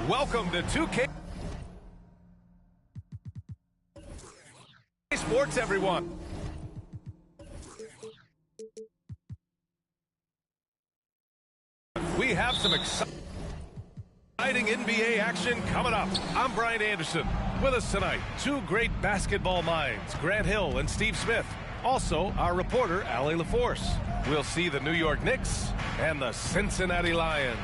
Welcome to 2K Sports, everyone. We have some exciting NBA action coming up. I'm Brian Anderson. With us tonight, two great basketball minds, Grant Hill and Steve Smith. Also, our reporter, Allie LaForce. We'll see the New York Knicks and the Cincinnati Lions.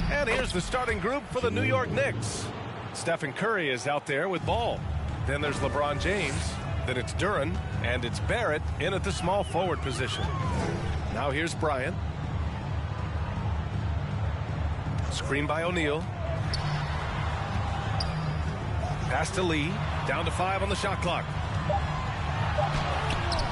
And here's the starting group for the New York Knicks. Stephen Curry is out there with ball. Then there's LeBron James. Then it's Duren. And it's Barrett in at the small forward position. Now here's Bryant. Screen by O'Neal. Pass to Lee. Down to 5 on the shot clock.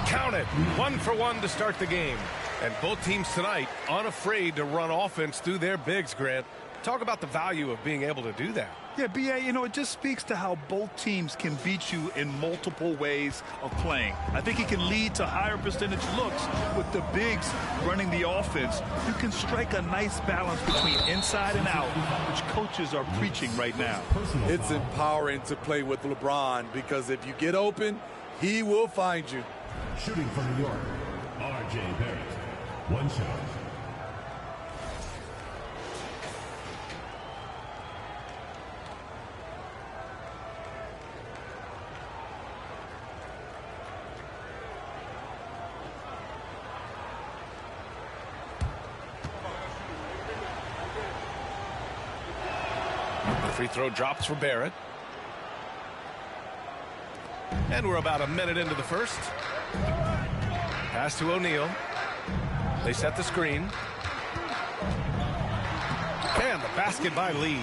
Count it. 1 for 1 to start the game. And both teams tonight unafraid to run offense through their bigs, Grant. Talk about the value of being able to do that. Yeah, B.A., you know, it just speaks to how both teams can beat you in multiple ways of playing. I think it can lead to higher percentage looks with the bigs running the offense. You can strike a nice balance between inside and out, which coaches are preaching right now. It's empowering to play with LeBron because if you get open, he will find you. Shooting from New York, R.J. Barrett. One shot. The free throw drops for Barrett. And we're about a minute into the first. Pass to O'Neal. They set the screen. And the basket by Lee.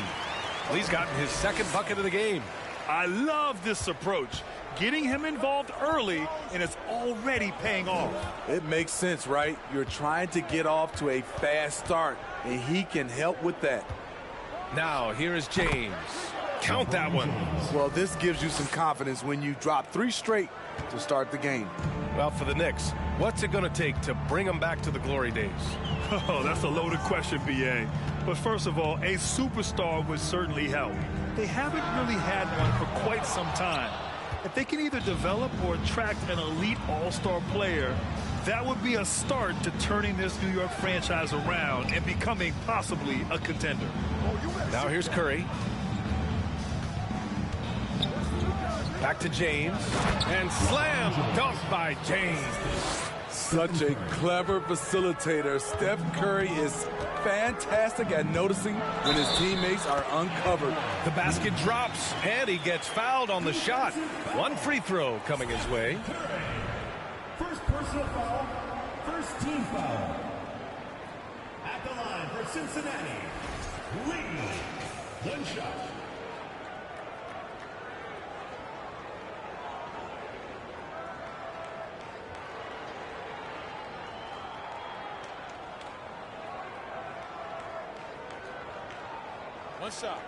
Lee's gotten his second bucket of the game. I love this approach. Getting him involved early, and it's already paying off. It makes sense, right? You're trying to get off to a fast start, and he can help with that. Now, here is James. Count that one. Well, this gives you some confidence when you drop 3 straight to start the game. Well, for the Knicks, what's it going to take to bring them back to the glory days? Oh, that's a loaded question, B.A. But first of all, a superstar would certainly help. They haven't really had one for quite some time. If they can either develop or attract an elite all-star player, that would be a start to turning this New York franchise around and becoming possibly a contender. Now here's Curry. Back to James. And slam dunk by James. Such a clever facilitator. Steph Curry is fantastic at noticing when his teammates are uncovered. The basket drops, and he gets fouled on the shot. One free throw coming his way. First personal foul, first team foul. At the line for Cincinnati, Lee. One shot. One shot.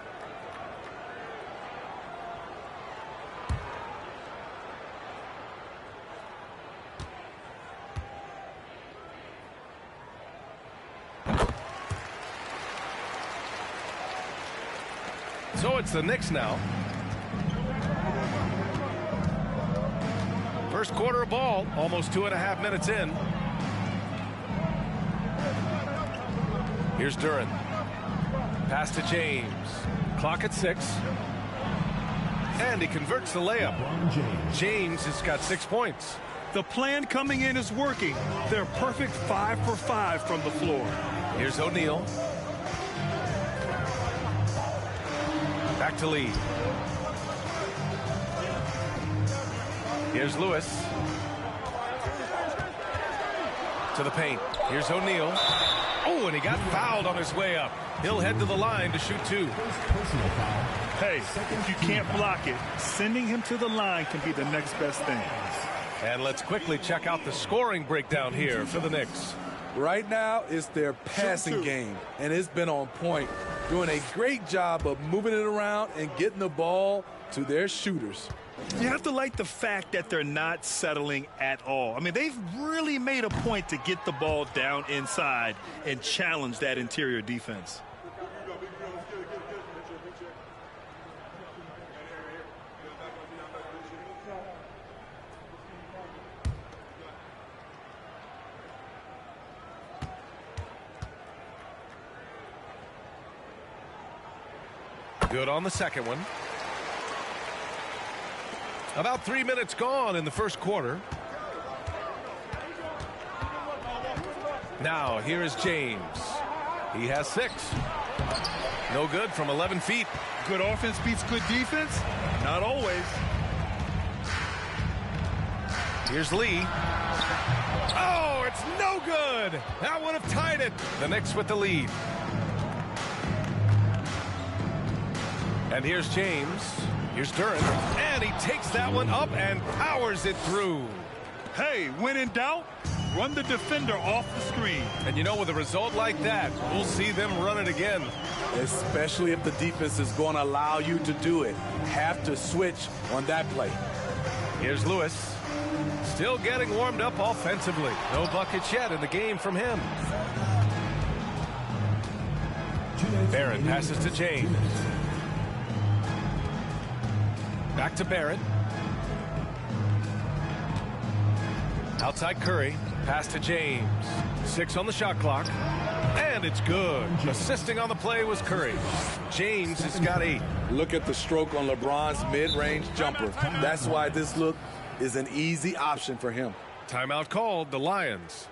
So it's the Knicks now. First quarter of ball, almost 2.5 minutes in. Here's Duren. Pass to James. Clock at 6. And he converts the layup. James has got 6 points. The plan coming in is working. They're perfect 5 for 5 from the floor. Here's O'Neal. Back to Lee. Here's Lewis. To the paint. Here's O'Neal. Oh, and he got fouled on his way up. He'll head to the line to shoot 2. Hey, if you can't block it, sending him to the line can be the next best thing. And let's quickly check out the scoring breakdown here for the Knicks. Right now, it's their passing game, and it's been on point. Doing a great job of moving it around and getting the ball to their shooters. You have to like the fact that they're not settling at all. I mean, they've really made a point to get the ball down inside and challenge that interior defense. Good on the second one. About 3 minutes gone in the first quarter. Now here is James. He has 6. No good from 11 feet. Good offense beats good defense? Not always. Here's Lee. Oh, it's no good. That would have tied it. The Knicks with the lead. And here's James. Here's Duren. And he takes that one up and powers it through. Hey, when in doubt, run the defender off the screen. And you know, with a result like that, we'll see them run it again. Especially if the defense is going to allow you to do it. Have to switch on that play. Here's Lewis. Still getting warmed up offensively. No buckets yet in the game from him. Barrett passes to James. Back to Barrett. Outside Curry. Pass to James. 6 on the shot clock. And it's good. Assisting on the play was Curry. James has got 8. Look at the stroke on LeBron's mid-range jumper. That's why this look is an easy option for him. Timeout called, the Lions.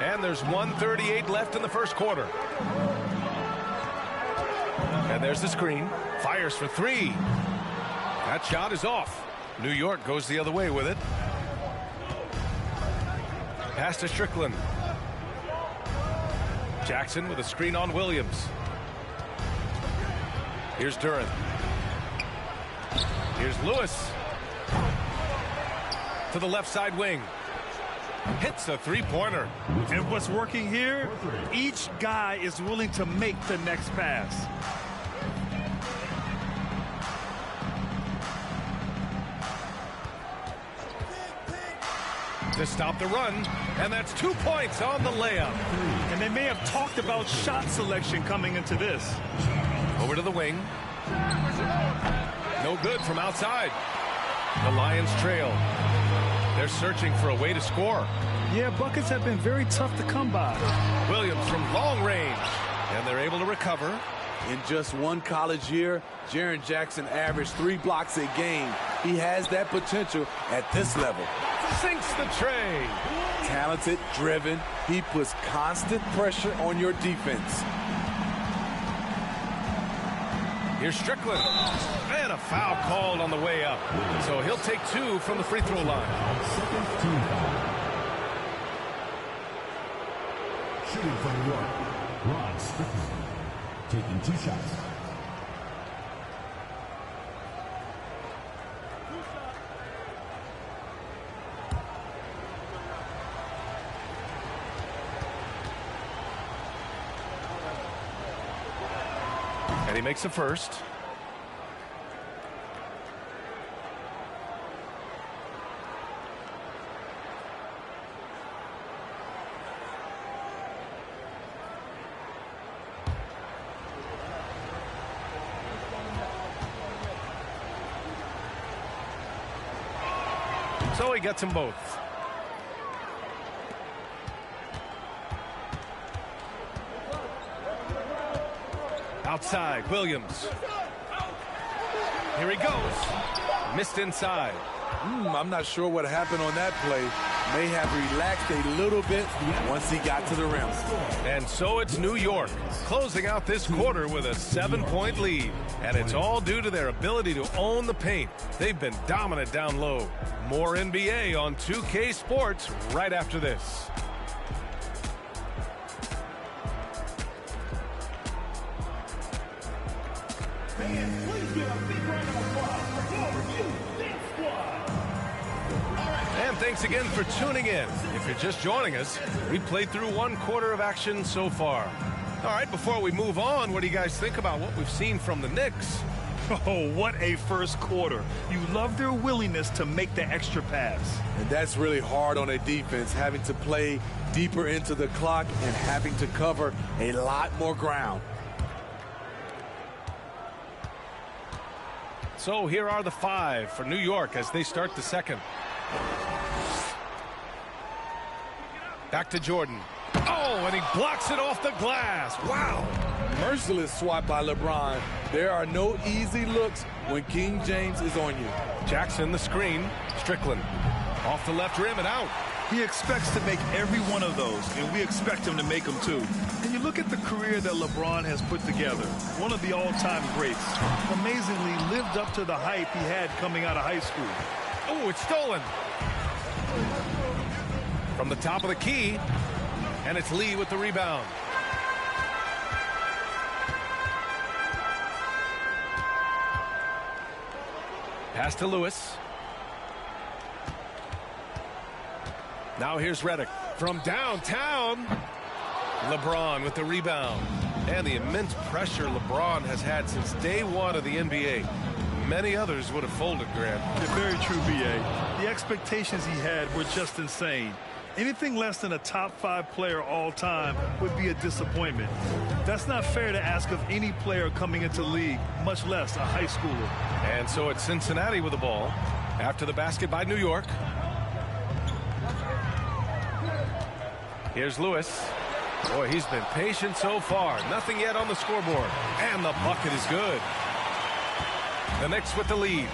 And there's 1:38 left in the first quarter. And there's the screen. Fires for 3. That shot is off. New York goes the other way with it. Pass to Strickland. Jackson with a screen on Williams. Here's Duren. Here's Lewis. To the left side wing. Hits a 3-pointer. And what's working here? Each guy is willing to make the next pass. To stop the run, and that's 2 points on the layup. And they may have talked about shot selection coming into this. Over to the wing. No good from outside. The Lions trail. They're searching for a way to score. Yeah, buckets have been very tough to come by. Williams from long range, and they're able to recover. In just one college year, Jaren Jackson averaged 3 blocks a game. He has that potential at this level. Sinks the tray. Talented, driven. He puts constant pressure on your defense. Here's Strickland. And a foul called on the way up. So he'll take 2 from the free throw line. Second team foul. Shooting from New York, Ron Strickland. Taking 2 shots. And he makes the first. So he gets them both. Outside, Williams. Here he goes. Missed inside. I'm not sure what happened on that play. May have relaxed a little bit once he got to the rim. And so it's New York closing out this quarter with a 7-point lead. And it's all due to their ability to own the paint. They've been dominant down low. More NBA on 2K Sports right after this. Fans, please give a big round of applause for And thanks again for tuning in. If you're just joining us, we played through 1 quarter of action so far. All right, before we move on, what do you guys think about what we've seen from the Knicks? Oh, what a first quarter. You love their willingness to make the extra pass. And that's really hard on a defense, having to play deeper into the clock and having to cover a lot more ground. So here are the 5 for New York as they start the second. Back to Jordan. Oh, and he blocks it off the glass. Wow. Merciless swat by LeBron. There are no easy looks when King James is on you. Jackson, the screen. Strickland off the left rim and out. He expects to make every one of those, and we expect him to make them too. And you look at the career that LeBron has put together, one of the all-time greats. Amazingly lived up to the hype he had coming out of high school. Oh, it's stolen. From the top of the key, and it's Lee with the rebound. Pass to Lewis. Now here's Redick from downtown. LeBron with the rebound. And the immense pressure LeBron has had since day one of the NBA. Many others would have folded, Grant. Yeah, very true, B.A. The expectations he had were just insane. Anything less than a top 5 player all time would be a disappointment. That's not fair to ask of any player coming into the league, much less a high schooler. And so it's Cincinnati with the ball after the basket by New York. Here's Lewis. Boy, he's been patient so far. Nothing yet on the scoreboard. And the bucket is good. The Knicks with the lead.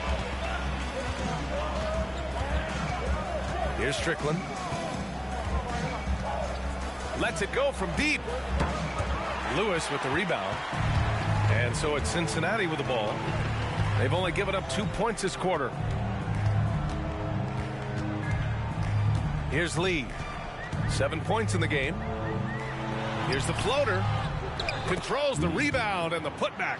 Here's Strickland. Lets it go from deep. Lewis with the rebound. And so it's Cincinnati with the ball. They've only given up 2 points this quarter. Here's Lee. 7 points in the game. Here's the floater. Controls the rebound and the putback.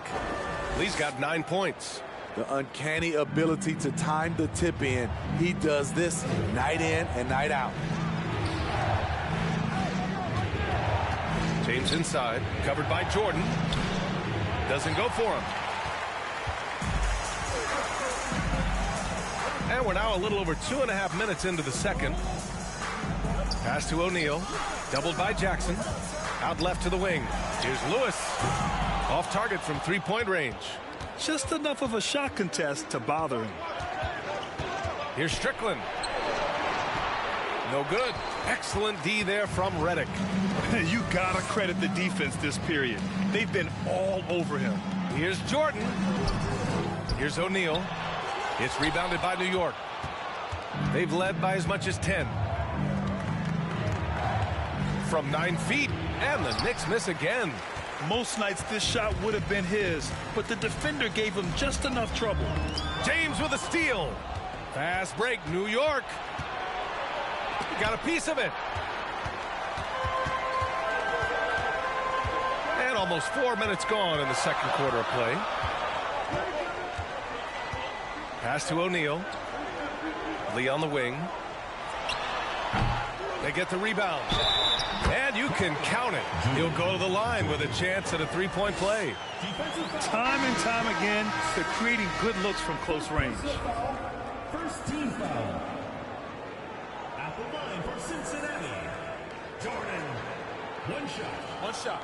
Lee's got 9 points. The uncanny ability to time the tip in. He does this night in and night out. James inside, covered by Jordan. Doesn't go for him. And we're now a little over 2.5 minutes into the second. Pass to O'Neal, doubled by Jackson. Out left to the wing. Here's Lewis. Off target from 3-point range. Just enough of a shot contest to bother him. Here's Strickland. No good. Excellent D there from Redick. You gotta credit the defense this period. They've been all over him. Here's Jordan. Here's O'Neal. It's rebounded by New York. They've led by as much as 10. From 9 feet, and the Knicks miss again. Most nights this shot would have been his, but the defender gave him just enough trouble. James with a steal. Fast break, New York. Got a piece of it. And almost 4 minutes gone in the second quarter of play. Pass to O'Neal. Lee on the wing. They get the rebound. And you can count it. He'll go to the line with a chance at a 3-point play. Time and time again, they're creating good looks from close range. First team foul. At the line for Cincinnati, Jordan. One shot. One shot.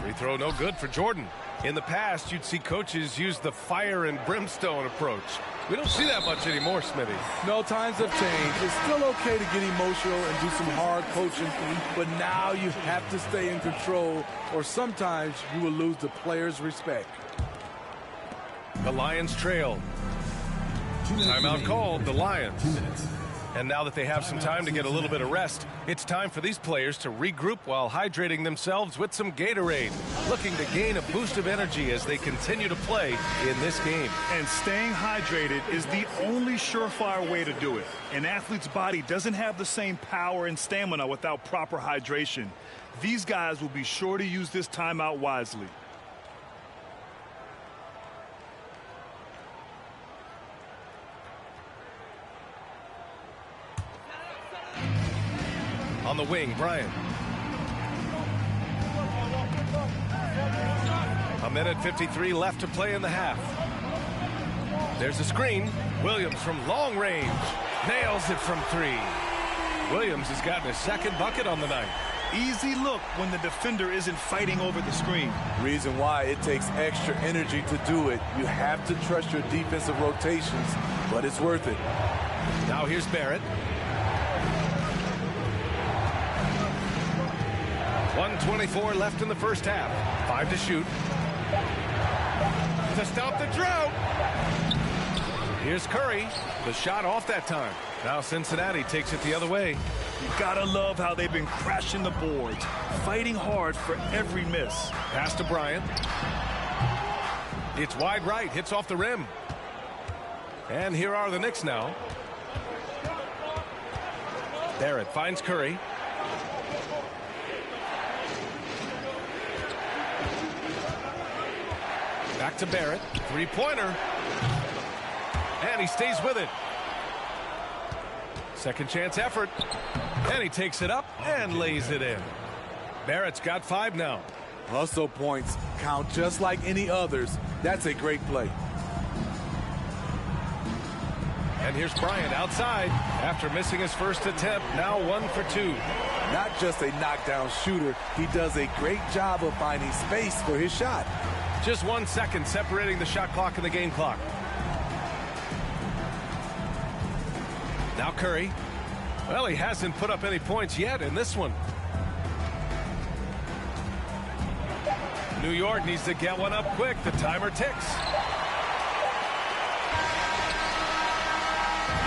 Free throw no good for Jordan. In the past, you'd see coaches use the fire and brimstone approach. We don't see that much anymore, Smitty. No, times have changed. It's still okay to get emotional and do some hard coaching, but now you have to stay in control, or sometimes you will lose the players' respect. The Lions trail. Timeout called, the Lions. And now that they have some time to get a little bit of rest, it's time for these players to regroup while hydrating themselves with some Gatorade, looking to gain a boost of energy as they continue to play in this game. And staying hydrated is the only surefire way to do it. An athlete's body doesn't have the same power and stamina without proper hydration. These guys will be sure to use this timeout wisely. On the wing, Bryant. A minute 53 left to play in the half. There's a screen. Williams from long range. Nails it from 3. Williams has gotten his second bucket on the night. Easy look when the defender isn't fighting over the screen. Reason why it takes extra energy to do it. You have to trust your defensive rotations, but it's worth it. Now here's Barrett. 1:24 left in the first half. 5 to shoot. To stop the drought. Here's Curry. The shot off that time. Now Cincinnati takes it the other way. You gotta love how they've been crashing the boards, fighting hard for every miss. Pass to Bryant. It's wide right, hits off the rim. And here are the Knicks now. Barrett finds Curry. Back to Barrett. Three-pointer. And he stays with it. Second chance effort. And he takes it up and lays it in. Barrett's got 5 now. Hustle points count just like any others. That's a great play. And here's Bryant outside. After missing his first attempt, now 1 for 2. Not just a knockdown shooter, he does a great job of finding space for his shot. Just 1 second separating the shot clock and the game clock. Now Curry. Well, he hasn't put up any points yet in this one. New York needs to get one up quick. The timer ticks.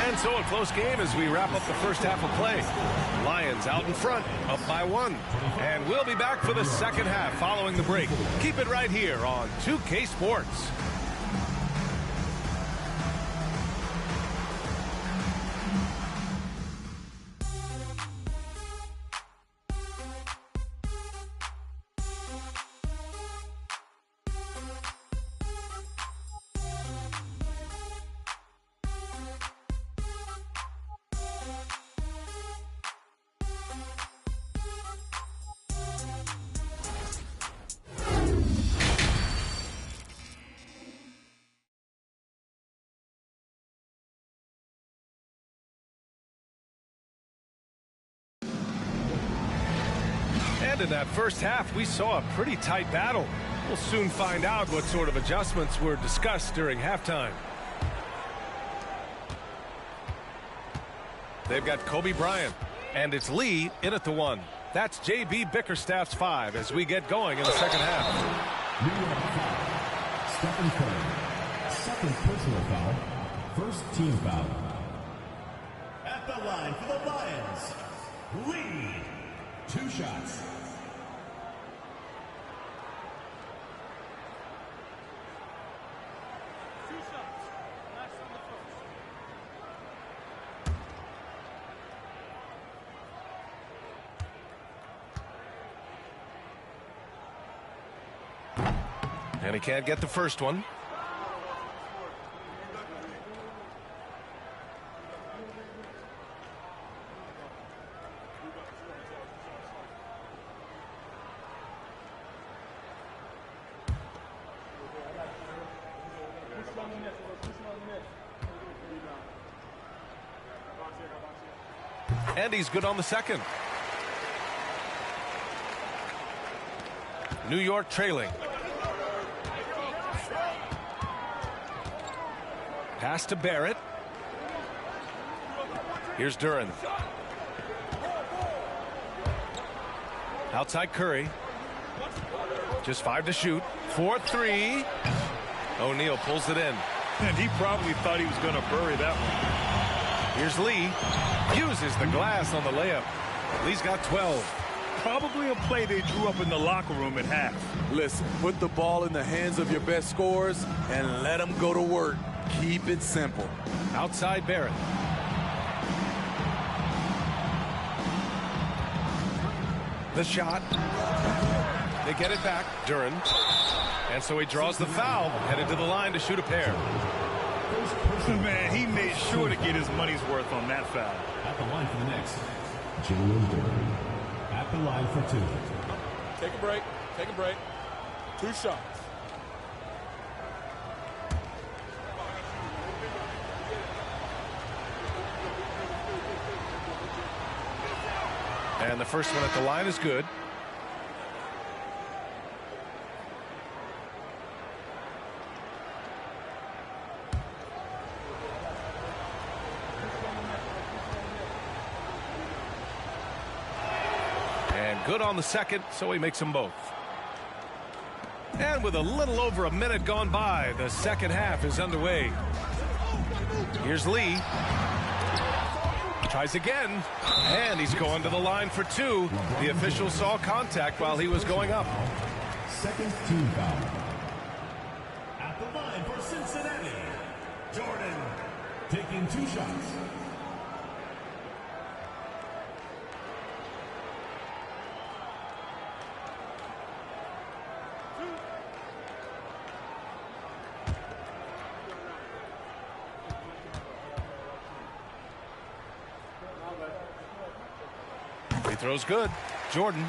And so a close game as we wrap up the first half of play. Lions out in front, up by 1. And we'll be back for the second half following the break. Keep it right here on 2K Sports. And in that first half, we saw a pretty tight battle. We'll soon find out what sort of adjustments were discussed during halftime. They've got Kobe Bryant, and it's Lee in at the 1. That's J.B. Bickerstaff's 5 as we get going in the second half. New York foul. Stephen Curry. Second personal foul. First team foul. At the line for the Lions, Lee. 2 shots. And he can't get the first one. And he's good on the second. New York trailing. Pass to Barrett. Here's Duren. Outside Curry. Just 5 to shoot. 4-3. O'Neal pulls it in. And he probably thought he was going to bury that one. Here's Lee. Uses the glass on the layup. Lee's got 12. Probably a play they drew up in the locker room at half. Listen, put the ball in the hands of your best scorers and let them go to work. Keep it simple. Outside Barrett. The shot. They get it back. Duren. And so he draws the foul. Headed to the line to shoot a pair. Man, he made sure to get his money's worth on that foul. At the line for the next, Jalen Duren. At the line for 2. Take a break. Take a break. 2 shots. And the first one at the line is good. And good on the second, so he makes them both. And with a little over a minute gone by, the second half is underway. Here's Lee. Tries again, and he's going to the line for 2. The official saw contact while he was going up. Second team foul. At the line for Cincinnati, Jordan taking 2 shots. He throws good. Jordan.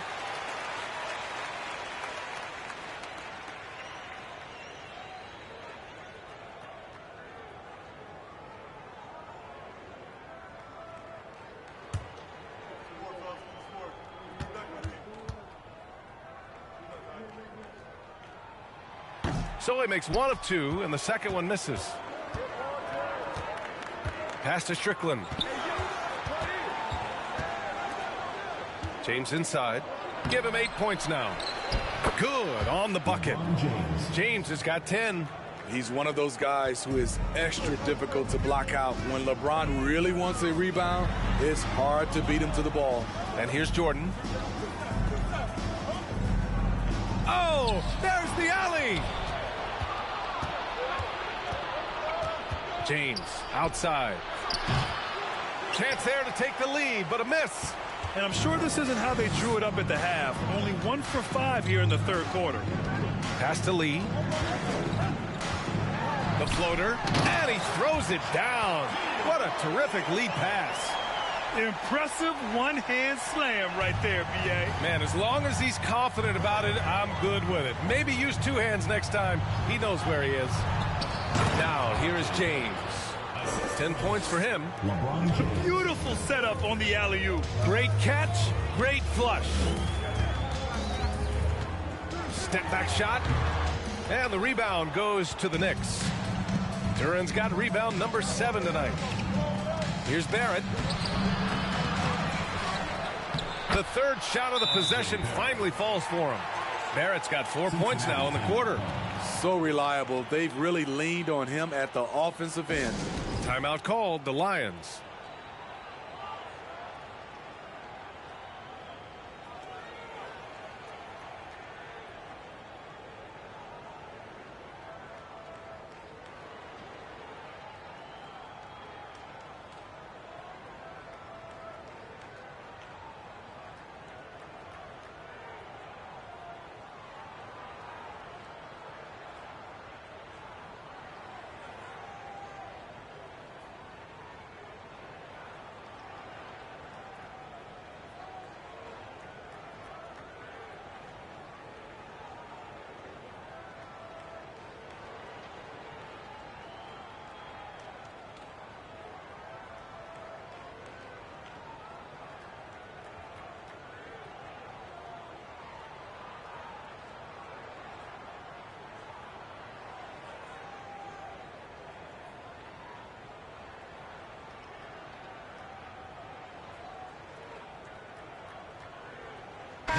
So he makes 1 of 2, and the second one misses. Pass to Strickland. James inside. Give him 8 points now. Good on the bucket. James has got 10. He's one of those guys who is extra difficult to block out. When LeBron really wants a rebound, it's hard to beat him to the ball. And here's Jordan. Oh, there's the alley. James outside. Chance there to take the lead, but a miss. And I'm sure this isn't how they drew it up at the half. Only 1 for 5 here in the third quarter. Pass to Lee. The floater, and he throws it down. What a terrific lead pass. Impressive one-hand slam right there, B.A. Man, as long as he's confident about it, I'm good with it. Maybe use 2 hands next time. He knows where he is. Now, here is James. 10 points for him. Beautiful setup on the alley-oop. Great catch, great flush. Step back shot. And the rebound goes to the Knicks. Duren's got rebound number 7 tonight. Here's Barrett. The third shot of the possession finally falls for him. Barrett's got 4 points now in the quarter. So reliable. They've really leaned on him at the offensive end. Timeout called, the Lions.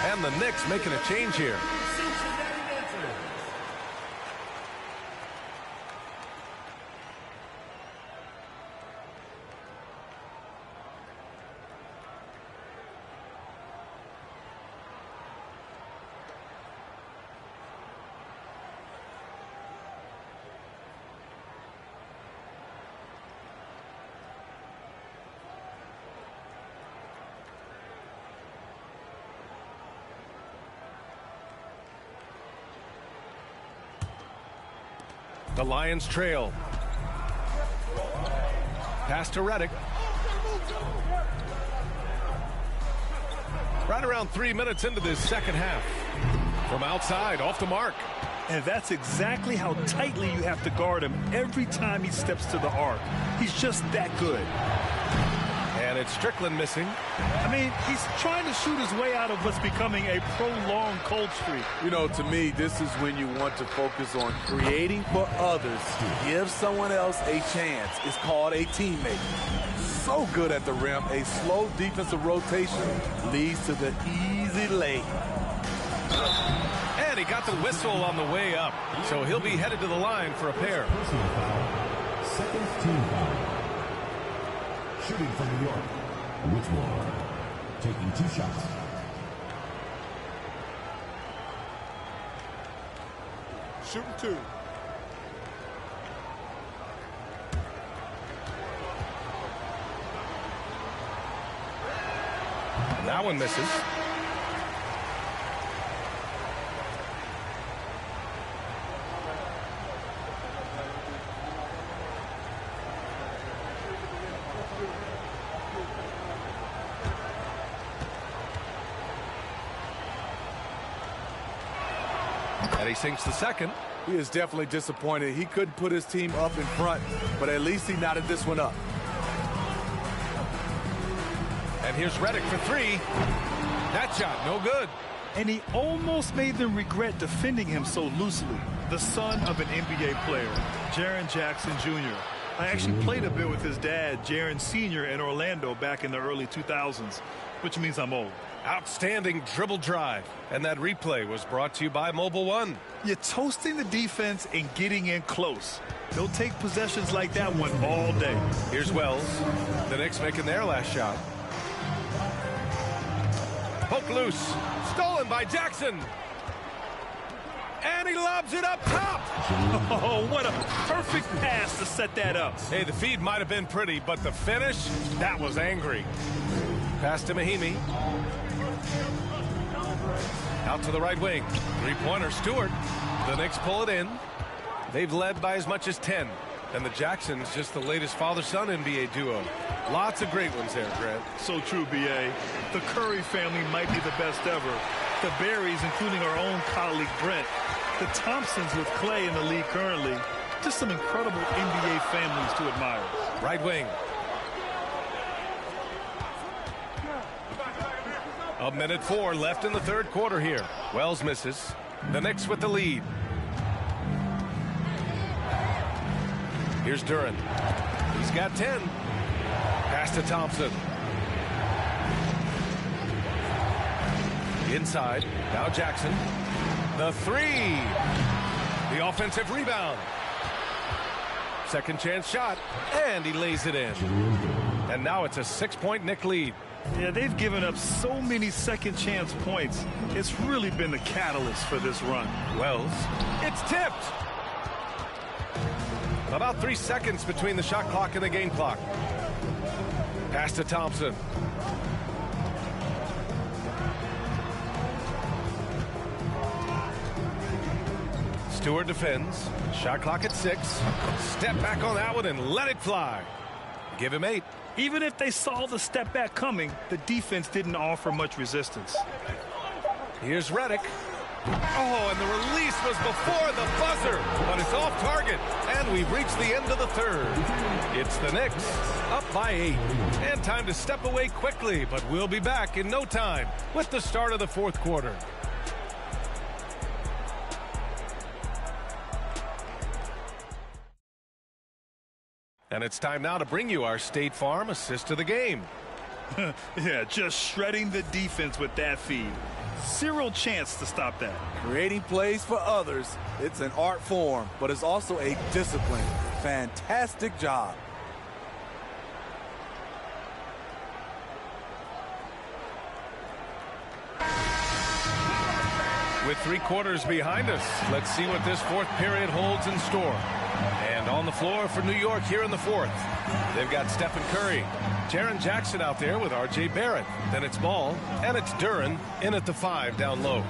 And the Knicks making a change here. The Lions trail. Pass to Reddick. Right around 3 minutes into this second half. From outside, off the mark. And that's exactly how tightly you have to guard him every time he steps to the arc. He's just that good. And it's Strickland missing. I mean, he's trying to shoot his way out of what's becoming a prolonged cold streak. You know, to me, this is when you want to focus on creating for others. Give someone else a chance. It's called a teammate. So good at the rim. A slow defensive rotation leads to the easy lay. And he got the whistle on the way up. So he'll be headed to the line for a pair. Personal foul. Second team foul. Shooting from New York, Whitmore, taking 2 shots. Shooting 2. That one misses. And he sinks the second. He is definitely disappointed. He couldn't put his team up in front, but at least he knotted this one up. And here's Reddick for 3. That shot, no good. And he almost made them regret defending him so loosely. The son of an NBA player, Jaren Jackson Jr. I actually played a bit with his dad, Jaren Sr. in Orlando back in the early 2000s, which means I'm old. Outstanding dribble drive. And that replay was brought to you by Mobile One. You're toasting the defense and getting in close. They'll take possessions like that one all day. Here's Wells. The Knicks making their last shot. Poke loose. Stolen by Jackson. And he lobs it up top. Oh, what a perfect pass to set that up. Hey, the feed might have been pretty, but the finish, that was angry. Pass to Mahimi. Out to the right wing. Three-pointer, Stewart. The Knicks pull it in. They've led by as much as 10. And the Jacksons just the latest father-son NBA duo. Lots of great ones there, Grant. So true, B.A. The Curry family might be the best ever. The Berrys, including our own colleague Brent. The Thompsons with Clay in the league currently. Just some incredible NBA families to admire. Right wing. A minute 4 left in the third quarter here. Wells misses. The Knicks with the lead. Here's Duren. He's got 10. Pass to Thompson. Inside. Now Jackson. The 3. The offensive rebound. Second chance shot. And he lays it in. And now it's a 6-point Knick lead. Yeah, they've given up so many second chance points. It's really been the catalyst for this run. Wells. It's tipped. About 3 seconds between the shot clock and the game clock. Pass to Thompson. Stewart defends. Shot clock at 6. Step back on that one and let it fly. Give him 8. Even if they saw the step back coming, the defense didn't offer much resistance. Here's Reddick. Oh, and the release was before the buzzer, but it's off target, and we've reached the end of the third. It's the Knicks, up by 8, and time to step away quickly, but we'll be back in no time with the start of the fourth quarter. And it's time now to bring you our State Farm assist to the game. Yeah, just shredding the defense with that feed. Zero chance to stop that. Creating plays for others, it's an art form, but it's also a discipline. Fantastic job. With 3 quarters behind us, let's see what this fourth period holds in store. And on the floor for New York here in the fourth, they've got Stephen Curry, Jaren Jackson out there with R.J. Barrett. Then it's Ball, and it's Duren in at the 5 down low.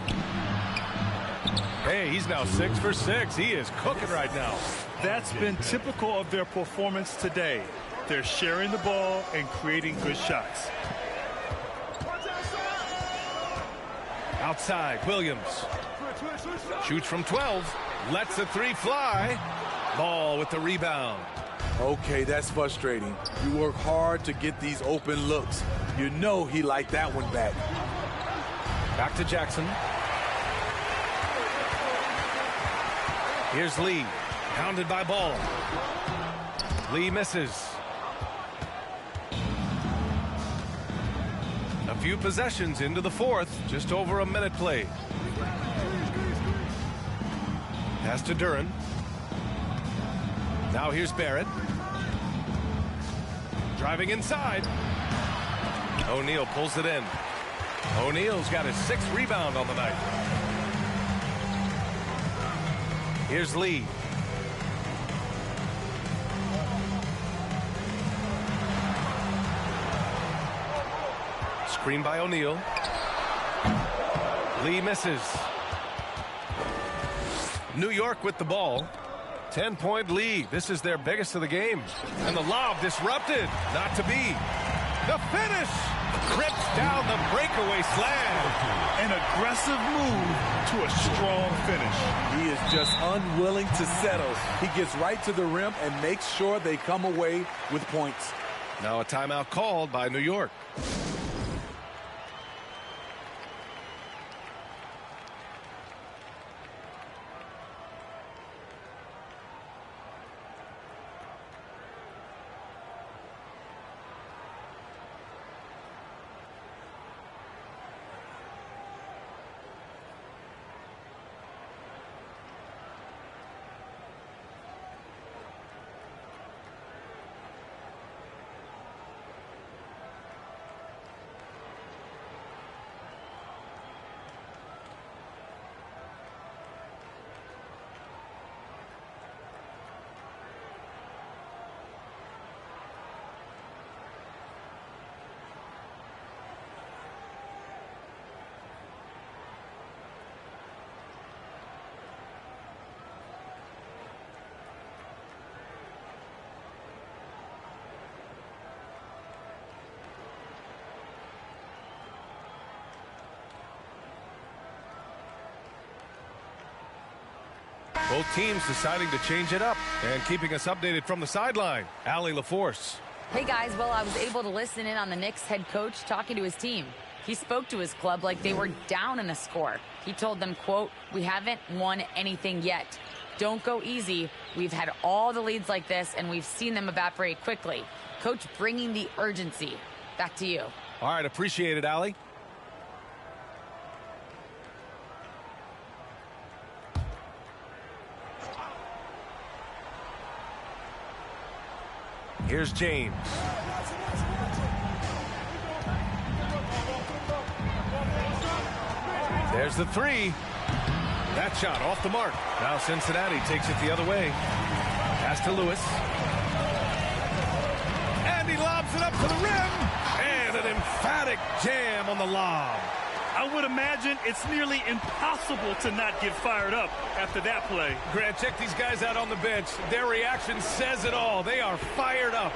Hey, he's now 6 for 6. He is cooking right now. That's been typical of their performance today. They're sharing the ball and creating good shots. Outside, Williams. Shoots from 12. Lets the three fly. Ball with the rebound. Okay, that's frustrating. You work hard to get these open looks. You know he liked that one back. Back to Jackson. Here's Lee. Pounded by Ball. Lee misses. A few possessions into the fourth. Just over a minute played. Pass to Duren. Now here's Barrett. Driving inside. O'Neal pulls it in. O'Neal's got his 6th rebound on the night. Here's Lee. Screen by O'Neal. Lee misses. New York with the ball. 10-point lead. This is their biggest of the game. And the lob disrupted. Not to be. The finish. Rips down the breakaway slam. An aggressive move to a strong finish. He is just unwilling to settle. He gets right to the rim and makes sure they come away with points. Now a timeout called by New York. Both teams deciding to change it up and keeping us updated from the sideline. Allie LaForce. Hey guys, well, I was able to listen in on the Knicks head coach talking to his team. He spoke to his club like they were down in a score. He told them, quote, "We haven't won anything yet. Don't go easy. We've had all the leads like this and we've seen them evaporate quickly." Coach bringing the urgency. Back to you. All right, appreciate it, Allie. Here's James. There's the three. That shot off the mark. Now Cincinnati takes it the other way. Pass to Lewis. And he lobs it up to the rim. And an emphatic jam on the lob. I would imagine it's nearly impossible to not get fired up after that play. Grant, check these guys out on the bench. Their reaction says it all. They are fired up.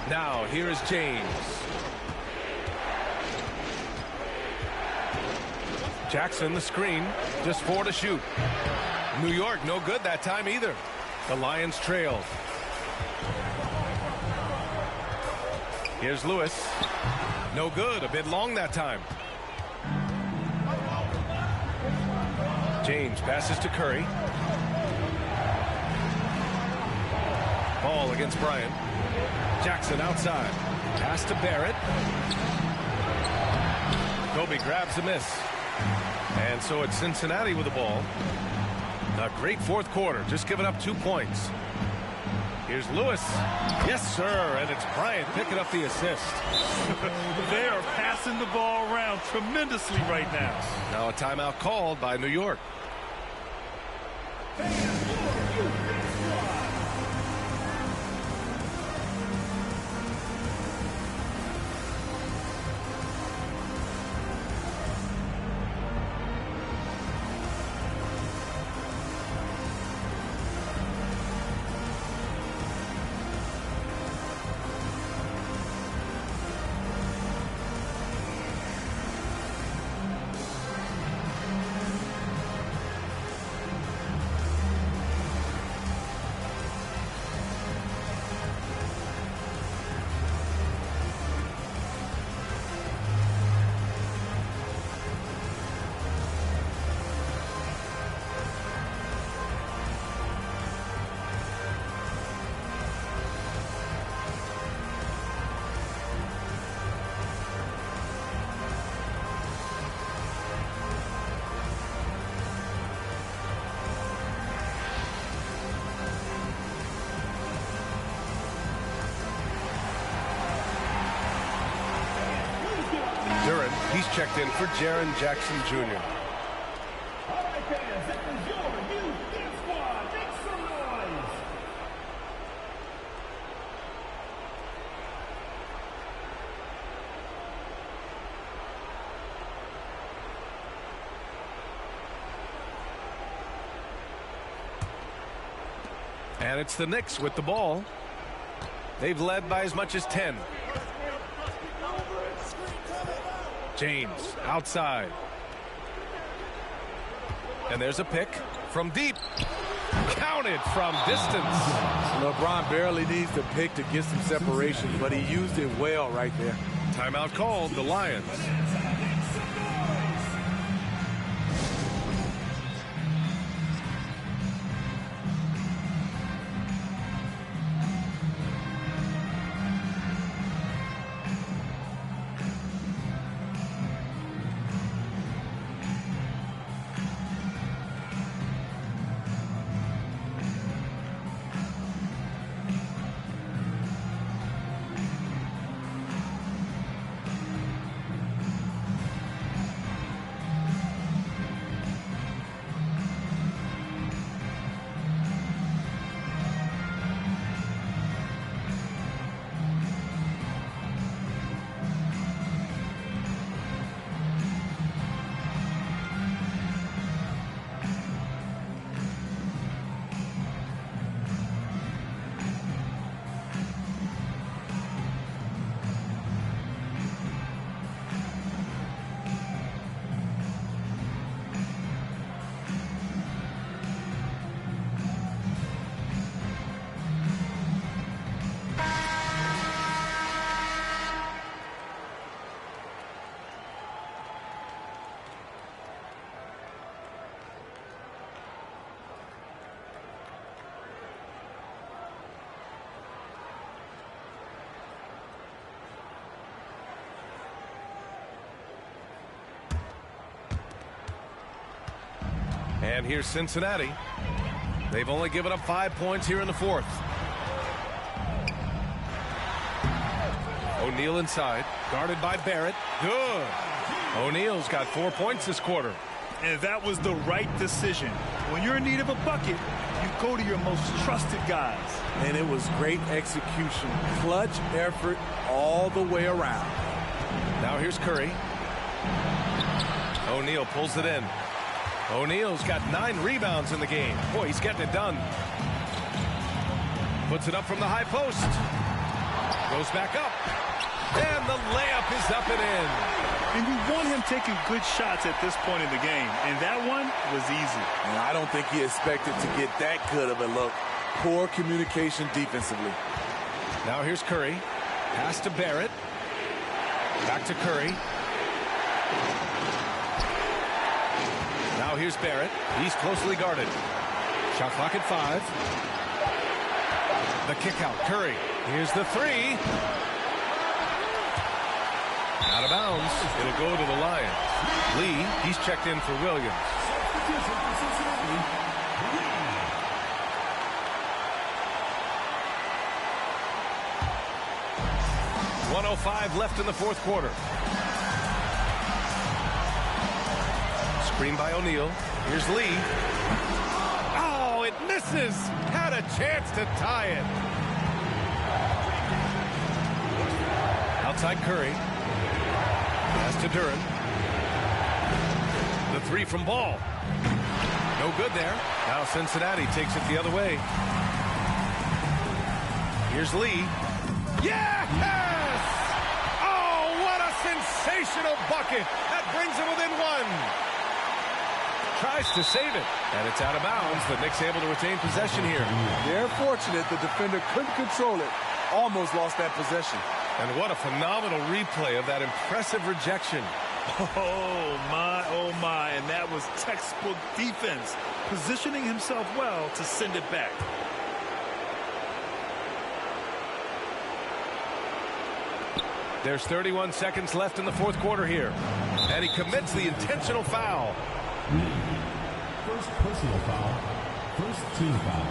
Now, here is James. Jackson, the screen. Just 4 to shoot. New York, no good that time either. The Lions trail. Here's Lewis. No good. A bit long that time. James passes to Curry. Ball against Bryant. Jackson outside. Pass to Barrett. Kobe grabs the miss. And so it's Cincinnati with the ball. A great fourth quarter. Just giving up 2 points. Here's Lewis. Yes, sir. And it's Bryant picking up the assist. They are passing the ball around tremendously right now. Now a timeout called by New York. He's checked in for Jaren Jackson Jr. All right, fans, that was your youth dance squad. Make some noise. And it's the Knicks with the ball. They've led by as much as 10. James outside. And there's a pick from deep. Counted from distance. LeBron barely needs to pick to get some separation, but he used it well right there. Timeout called, the Lions. And here's Cincinnati. They've only given up 5 points here in the fourth. O'Neal inside, guarded by Barrett. Good. O'Neal's got 4 points this quarter. And that was the right decision. When you're in need of a bucket, you go to your most trusted guys. And it was great execution. Clutch effort all the way around. Now here's Curry. O'Neal pulls it in. O'Neal's got 9 rebounds in the game. Boy, he's getting it done. Puts it up from the high post. Goes back up. And the layup is up and in. And you want him taking good shots at this point in the game. And that one was easy. And I don't think he expected to get that good of a look. Poor communication defensively. Now here's Curry. Pass to Barrett. Back to Curry. Now here's Barrett. He's closely guarded. Shot clock at 5. The kick out. Curry. Here's the 3. Out of bounds. It'll go to the Lions. Lee, he's checked in for Williams. 1:05 left in the fourth quarter. Screen by O'Neal. Here's Lee. Oh, it misses. Had a chance to tie it. Outside Curry. Pass to Duren. The 3 from Ball. No good there. Now Cincinnati takes it the other way. Here's Lee. Yes! Oh, what a sensational bucket. That brings him within 1. Tries to save it, and it's out of bounds. The Knicks able to retain possession here. They're fortunate the defender couldn't control it. Almost lost that possession. And what a phenomenal replay of that impressive rejection. Oh, my. And that was textbook defense. Positioning himself well to send it back. There's 31 seconds left in the fourth quarter here. And he commits the intentional foul. First personal foul. First team foul.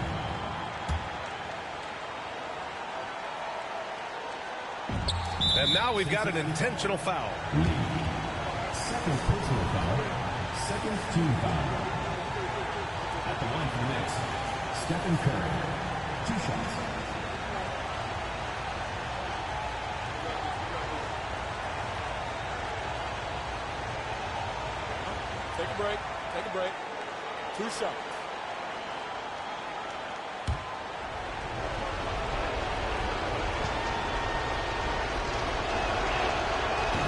And now we've got an intentional foul. Second personal foul. Second team foul. At the line for the Knicks, Stephen Curry. 2 shots. Take a break. Take a break. 2 shots.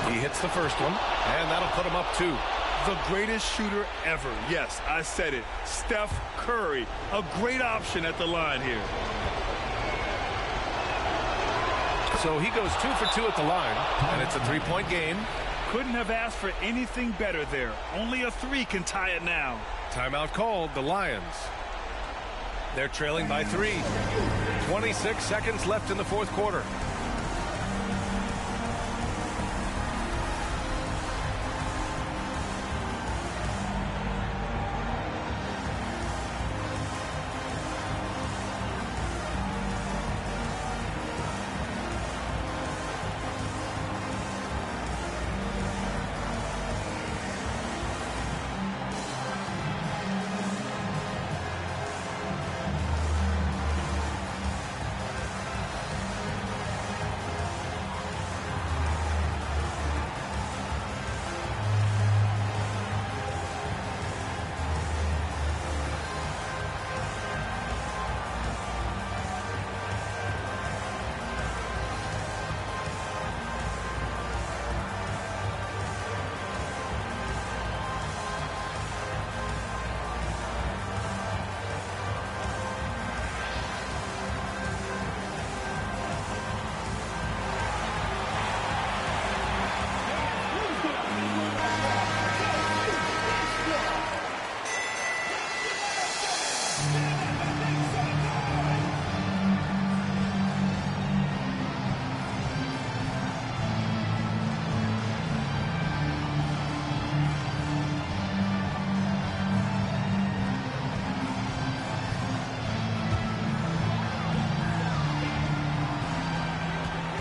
He hits the first one, and that'll put him up 2. The greatest shooter ever. Yes, I said it. Steph Curry. A great option at the line here. So he goes 2 for 2 at the line, and it's a 3-point game. Couldn't have asked for anything better there. Only a 3 can tie it now. Timeout called, the Lions. They're trailing by 3. 26 seconds left in the fourth quarter.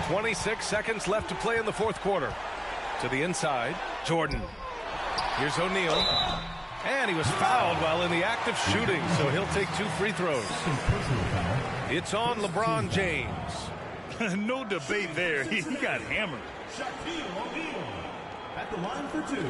.26 seconds left to play in the fourth quarter. To the inside, Jordan. Here's O'Neal. And he was fouled while in the act of shooting, so he'll take 2 free throws. It's on LeBron James. No debate there. He got hammered. Shaquille O'Neal at the line for 2.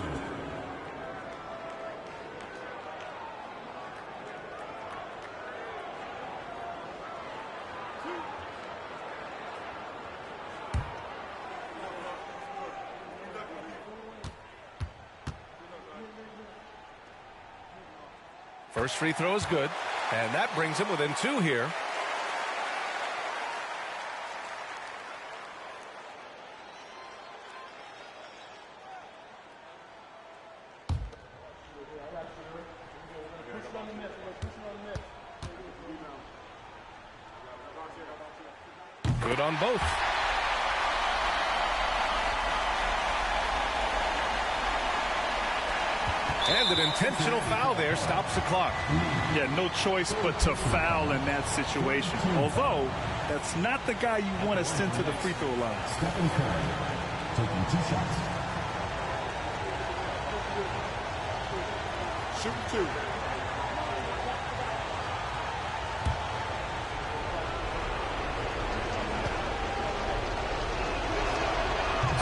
First free throw is good, and that brings him within 2 here. Good on both. And an intentional foul there stops the clock. Yeah, no choice but to foul in that situation. Although, that's not the guy you want to send to the free throw line. Stephen Curry taking 2 shots. Shoot 2.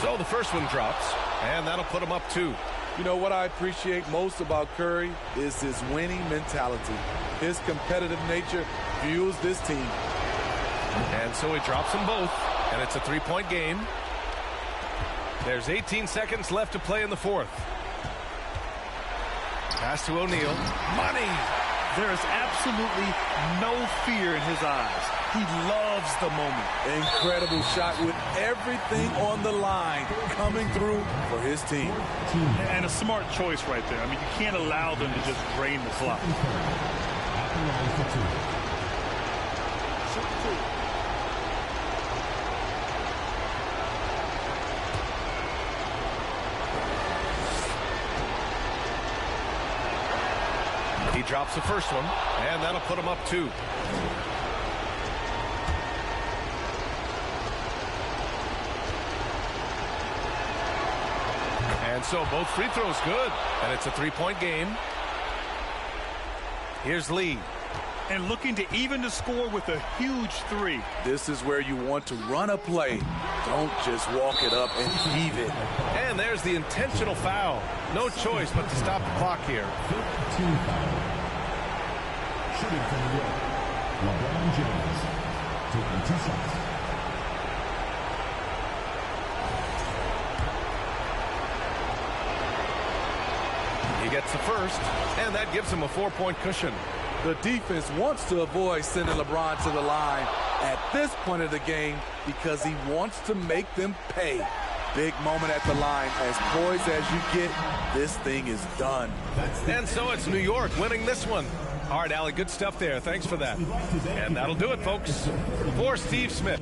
So the first one drops, and that'll put him up 2. You know, what I appreciate most about Curry is his winning mentality. His competitive nature fuels this team. And so he drops them both, and it's a 3-point game. There's 18 seconds left to play in the fourth. Pass to O'Neal. Money! There is absolutely no fear in his eyes. He loves the moment. Incredible shot with everything on the line coming through for his team. And a smart choice right there. I mean, you can't allow them to just drain the clock. At the line for 2. Shoot 2. He drops the first one, and that'll put him up 2. And so both free throws good. And it's a three-point game. Here's Lee. And looking to even the score with a huge three. This is where you want to run a play. Don't just walk it up and heave it. And there's the intentional foul. No choice but to stop the clock here. 15 foul. Shooting from the rim, LeBron James taking 2 shots. He gets the first, and that gives him a 4-point cushion. The defense wants to avoid sending LeBron to the line at this point of the game because he wants to make them pay. Big moment at the line. As poised as you get, this thing is done. And so it's New York winning this one. All right, Allie, good stuff there. Thanks for that. And that'll do it, folks. For Steve Smith.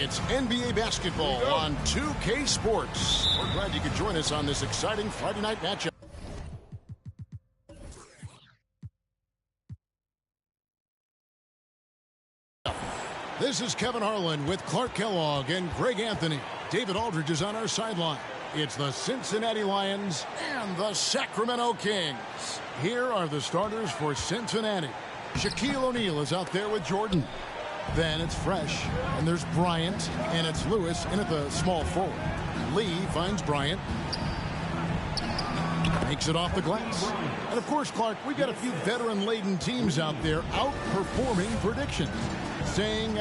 It's NBA basketball on 2K Sports. We're glad you could join us on this exciting Friday night matchup. This is Kevin Harlan with Clark Kellogg and Greg Anthony. David Aldridge is on our sideline. It's the Cincinnati Lions and the Sacramento Kings. Here are the starters for Cincinnati. Shaquille O'Neal is out there with Jordan. Then it's Fresh, and there's Bryant, and it's Lewis in at the small forward. Lee finds Bryant. Makes it off the glass. And of course, Clark, we've got a few veteran-laden teams out there outperforming predictions. Saying,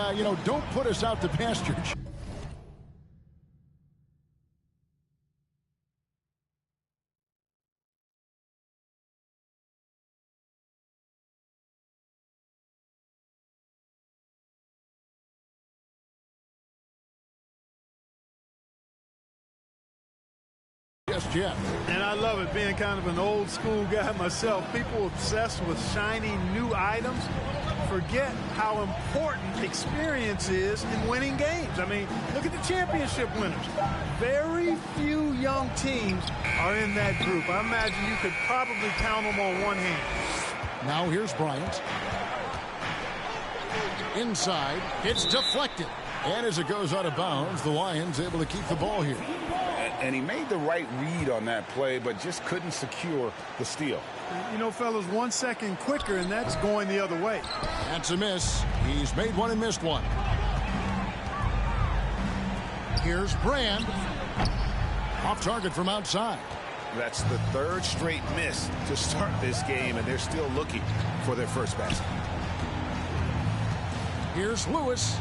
don't put us out to pasture. Yes, Jeff. And I love it, being kind of an old school guy myself. People obsessed with shiny new items forget how important experience is in winning games. I mean, look at the championship winners. Very few young teams are in that group. I imagine you could probably count them on one hand. Now here's Bryant. Inside, it's deflected. And as it goes out of bounds, the Lions able to keep the ball here. And he made the right read on that play, but just couldn't secure the steal. You know, fellas, 1 second quicker, and that's going the other way. That's a miss. He's made one and missed one. Here's Brand. Off target from outside. That's the third straight miss to start this game, and they're still looking for their first basket. Here's Lewis.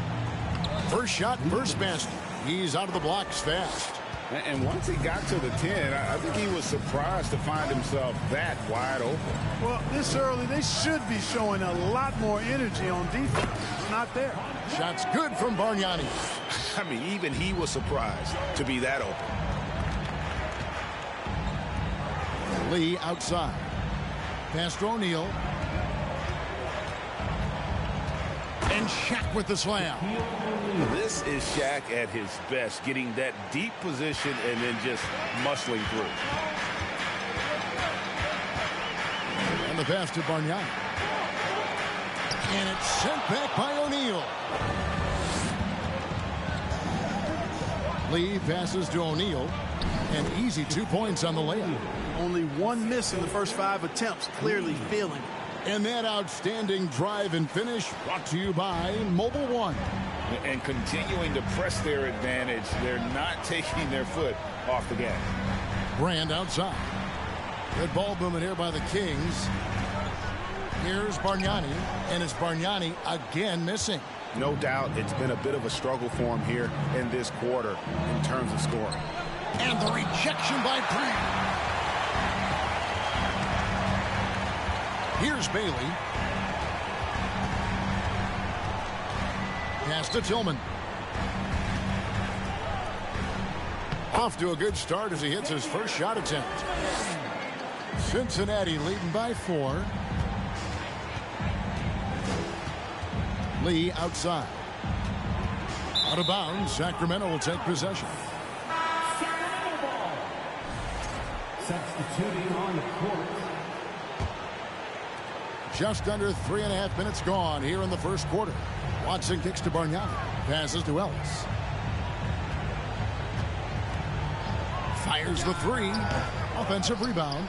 First shot, first basket. He's out of the blocks fast. And once he got to the 10, I think he was surprised to find himself that wide open. Well, this early, they should be showing a lot more energy on defense. Not there. Shot's good from Bargnani. I mean, even he was surprised to be that open. Lee outside. Pass to O'Neal. And Shaq with the slam. This is Shaq at his best, getting that deep position and then just muscling through. And the pass to Bargnani. And it's sent back by O'Neal. Lee passes to O'Neal. An easy 2 points on the layup. Only one miss in the first 5 attempts, clearly feeling it. And that outstanding drive and finish brought to you by Mobile One. And continuing to press their advantage, they're not taking their foot off the gas. Brand outside. Good ball movement here by the Kings. Here's Bargnani, and it's Bargnani again missing. No doubt it's been a bit of a struggle for him here in this quarter in terms of scoring. And the rejection by Brand. Here's Bailey. Pass to Tillman. Off to a good start as he hits his first shot attempt. Cincinnati leading by 4. Lee outside. Out of bounds. Sacramento will take possession. Substituting on the court. Just under 3.5 minutes gone here in the first quarter. Watson kicks to Bargnani. Passes to Ellis. Fires the 3. Offensive rebound.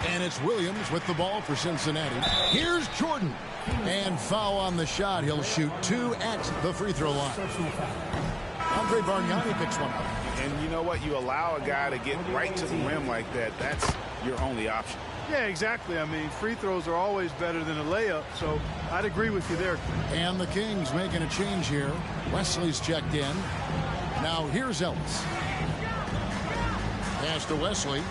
And it's Williams with the ball for Cincinnati. Here's Jordan. And foul on the shot. He'll shoot 2 at the free throw line. Andre Bargnani picks one up. And you know what? You allow a guy to get right to the rim like that. That's your only option. Yeah, exactly. I mean, free throws are always better than a layup, so I'd agree with you there. And the Kings making a change here. Wesley's checked in. Now here's Ellis. Pass to Wesley.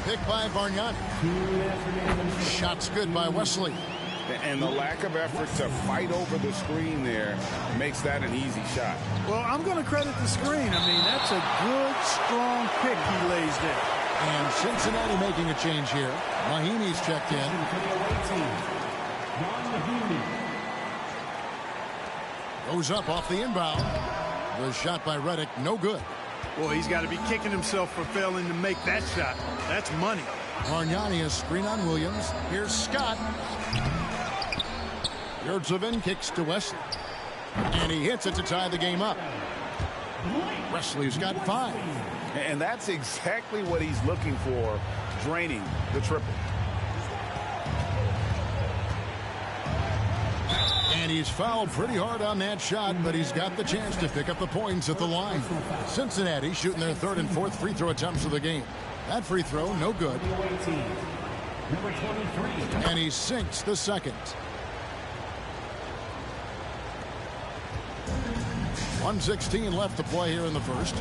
Picked by Bargnani. Shot's good by Wesley. And the lack of effort to fight over the screen there makes that an easy shot. Well, I'm going to credit the screen. I mean, that's a good, strong pick he lays there. And Cincinnati making a change here. Mahinmi's checked in. Goes up off the inbound. The shot by Redick, no good. Boy, he's got to be kicking himself for failing to make that shot. That's money. Bargnani, a screen on Williams. Here's Scott. Yurtseven kicks to Wesley. And he hits it to tie the game up. Wesley's got 5. And that's exactly what he's looking for, draining the triple. And he's fouled pretty hard on that shot, but he's got the chance to pick up the points at the line. Cincinnati shooting their 3rd and 4th free throw attempts of the game. That free throw, no good. And he sinks the second. 1:16 left to play here in the first.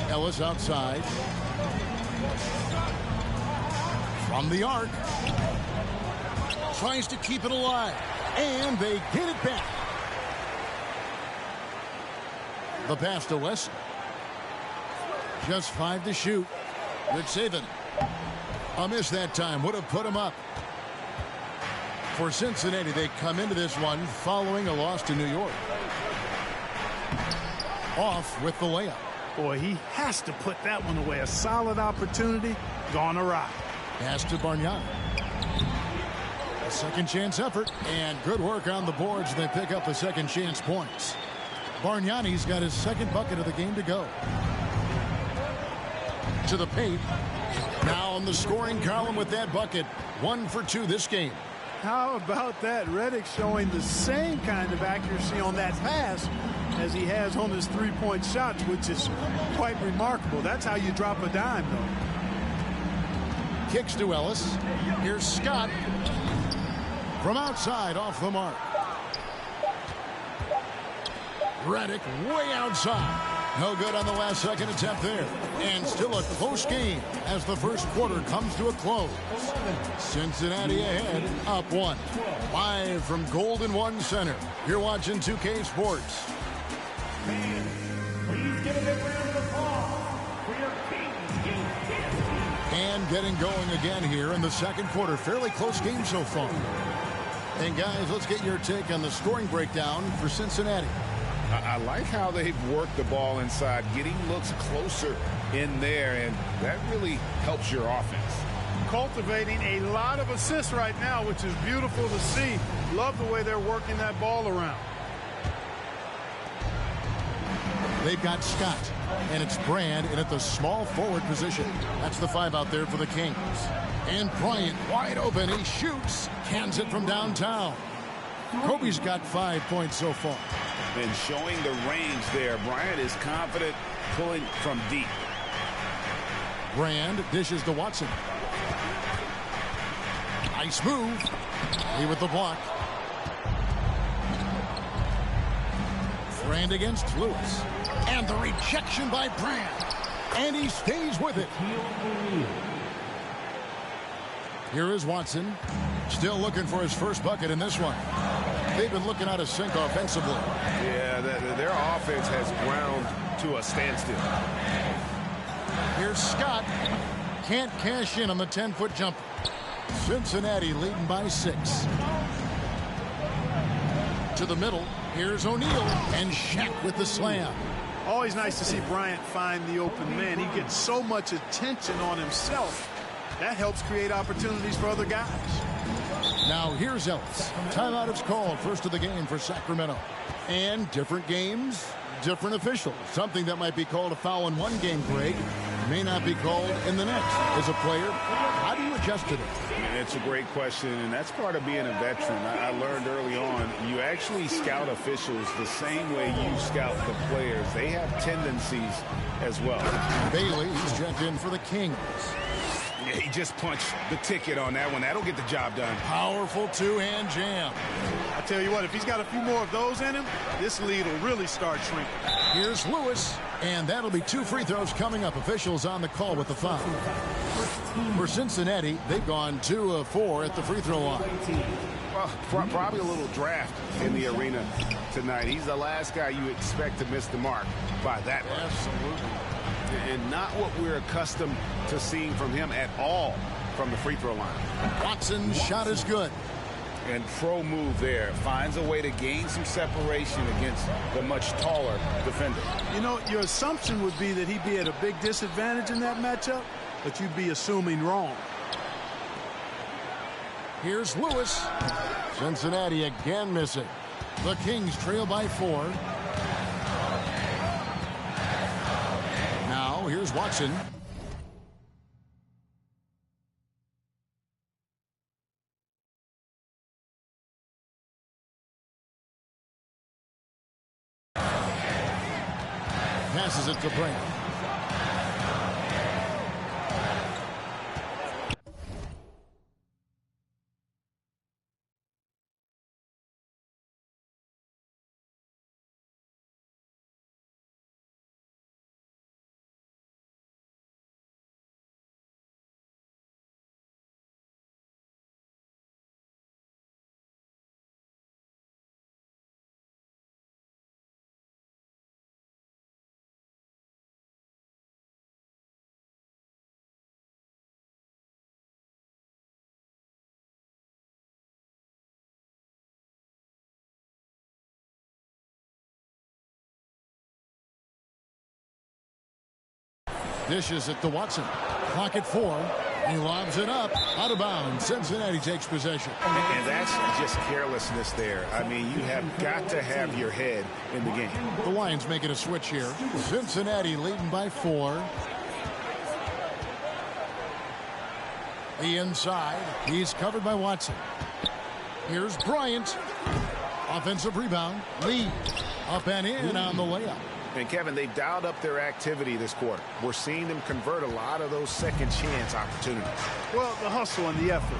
Ellis outside. From the arc. Tries to keep it alive. And they get it back. The pass to Wesley. Just 5 to shoot. Yurtseven. A miss that time. Would have put him up. For Cincinnati, they come into this one following a loss to New York. Off with the layup. Boy, he has to put that one away. A solid opportunity gone awry. Pass to Bargnani. A second chance effort, and good work on the boards. They pick up the second chance points. Bargnani's got his second bucket of the game to go. To the paint. Now in the scoring column with that bucket. 1 for 2 this game. How about that? Redick showing the same kind of accuracy on that pass as he has on his three-point shots, which is quite remarkable. That's how you drop a dime, though. Kicks to Ellis. Here's Scott. From outside, off the mark. Redick way outside. No good on the last second attempt there. And still a close game as the first quarter comes to a close. Cincinnati ahead, up 1. Live from Golden One Center. You're watching 2K Sports. Please give a big round of applause for your Kings. And getting going again here in the second quarter. Fairly close game so far. And guys, let's get your take on the scoring breakdown for Cincinnati. I like how they've worked the ball inside, getting looks closer in there, and that really helps your offense. Cultivating a lot of assists right now, which is beautiful to see. Love the way they're working that ball around. They've got Scott, and it's Brand in at the small forward position. That's the 5 out there for the Kings. And Bryant wide open. He shoots. Cans it from downtown. Kobe's got 5 points so far. And showing the range there. Bryant is confident pulling from deep. Brand dishes to Watson. Nice move. He with the block. Brand against Lewis. And the rejection by Brand. And he stays with it. Here is Watson. Still looking for his first bucket in this one. They've been looking out of sync offensively. Yeah, their offense has ground to a standstill. Here's Scott. Can't cash in on the 10-foot jumper. Cincinnati leading by 6. To the middle. Here's O'Neal. And Shaq with the slam. Always nice to see Bryant find the open man. He gets so much attention on himself. That helps create opportunities for other guys. Now here's Ellis. Timeout is called. First of the game for Sacramento. And different games, different officials. Something that might be called a foul in one game, Greg, may not be called in the next. As a player, how do you adjust to this? It's a great question, and that's part of being a veteran. I learned early on, you actually scout officials the same way you scout the players. They have tendencies as well. Bailey, he's checked in for the Kings. Yeah, he just punched the ticket on that one. That'll get the job done. Powerful two-hand jam. I tell you what, if he's got a few more of those in him, this lead will really start shrinking. Here's Lewis, and that'll be 2 free throws coming up. Officials on the call with the foul. For Cincinnati, they've gone 2 of 4 at the free throw line. Well, probably a little draft in the arena tonight. He's the last guy you expect to miss the mark by that much. Absolutely. And not what we're accustomed to seeing from him at all from the free throw line. Watson's shot is good. And pro move there. Finds a way to gain some separation against the much taller defender. You know, your assumption would be that he'd be at a big disadvantage in that matchup, but you'd be assuming wrong. Here's Lewis. Cincinnati again missing. The Kings trail by 4. Now here's Watson. Passes it to Brand. Dishes it to Watson. Clock at 4. He lobs it up. Out of bounds. Cincinnati takes possession. And that's just carelessness there. I mean, you have got to have your head in the game. The Lions making a switch here. Cincinnati leading by 4. The inside. He's covered by Watson. Here's Bryant. Offensive rebound. Lee. Up and in on the layup. And Kevin, they've dialed up their activity this quarter. We're seeing them convert a lot of those second chance opportunities. Well, the hustle and the effort,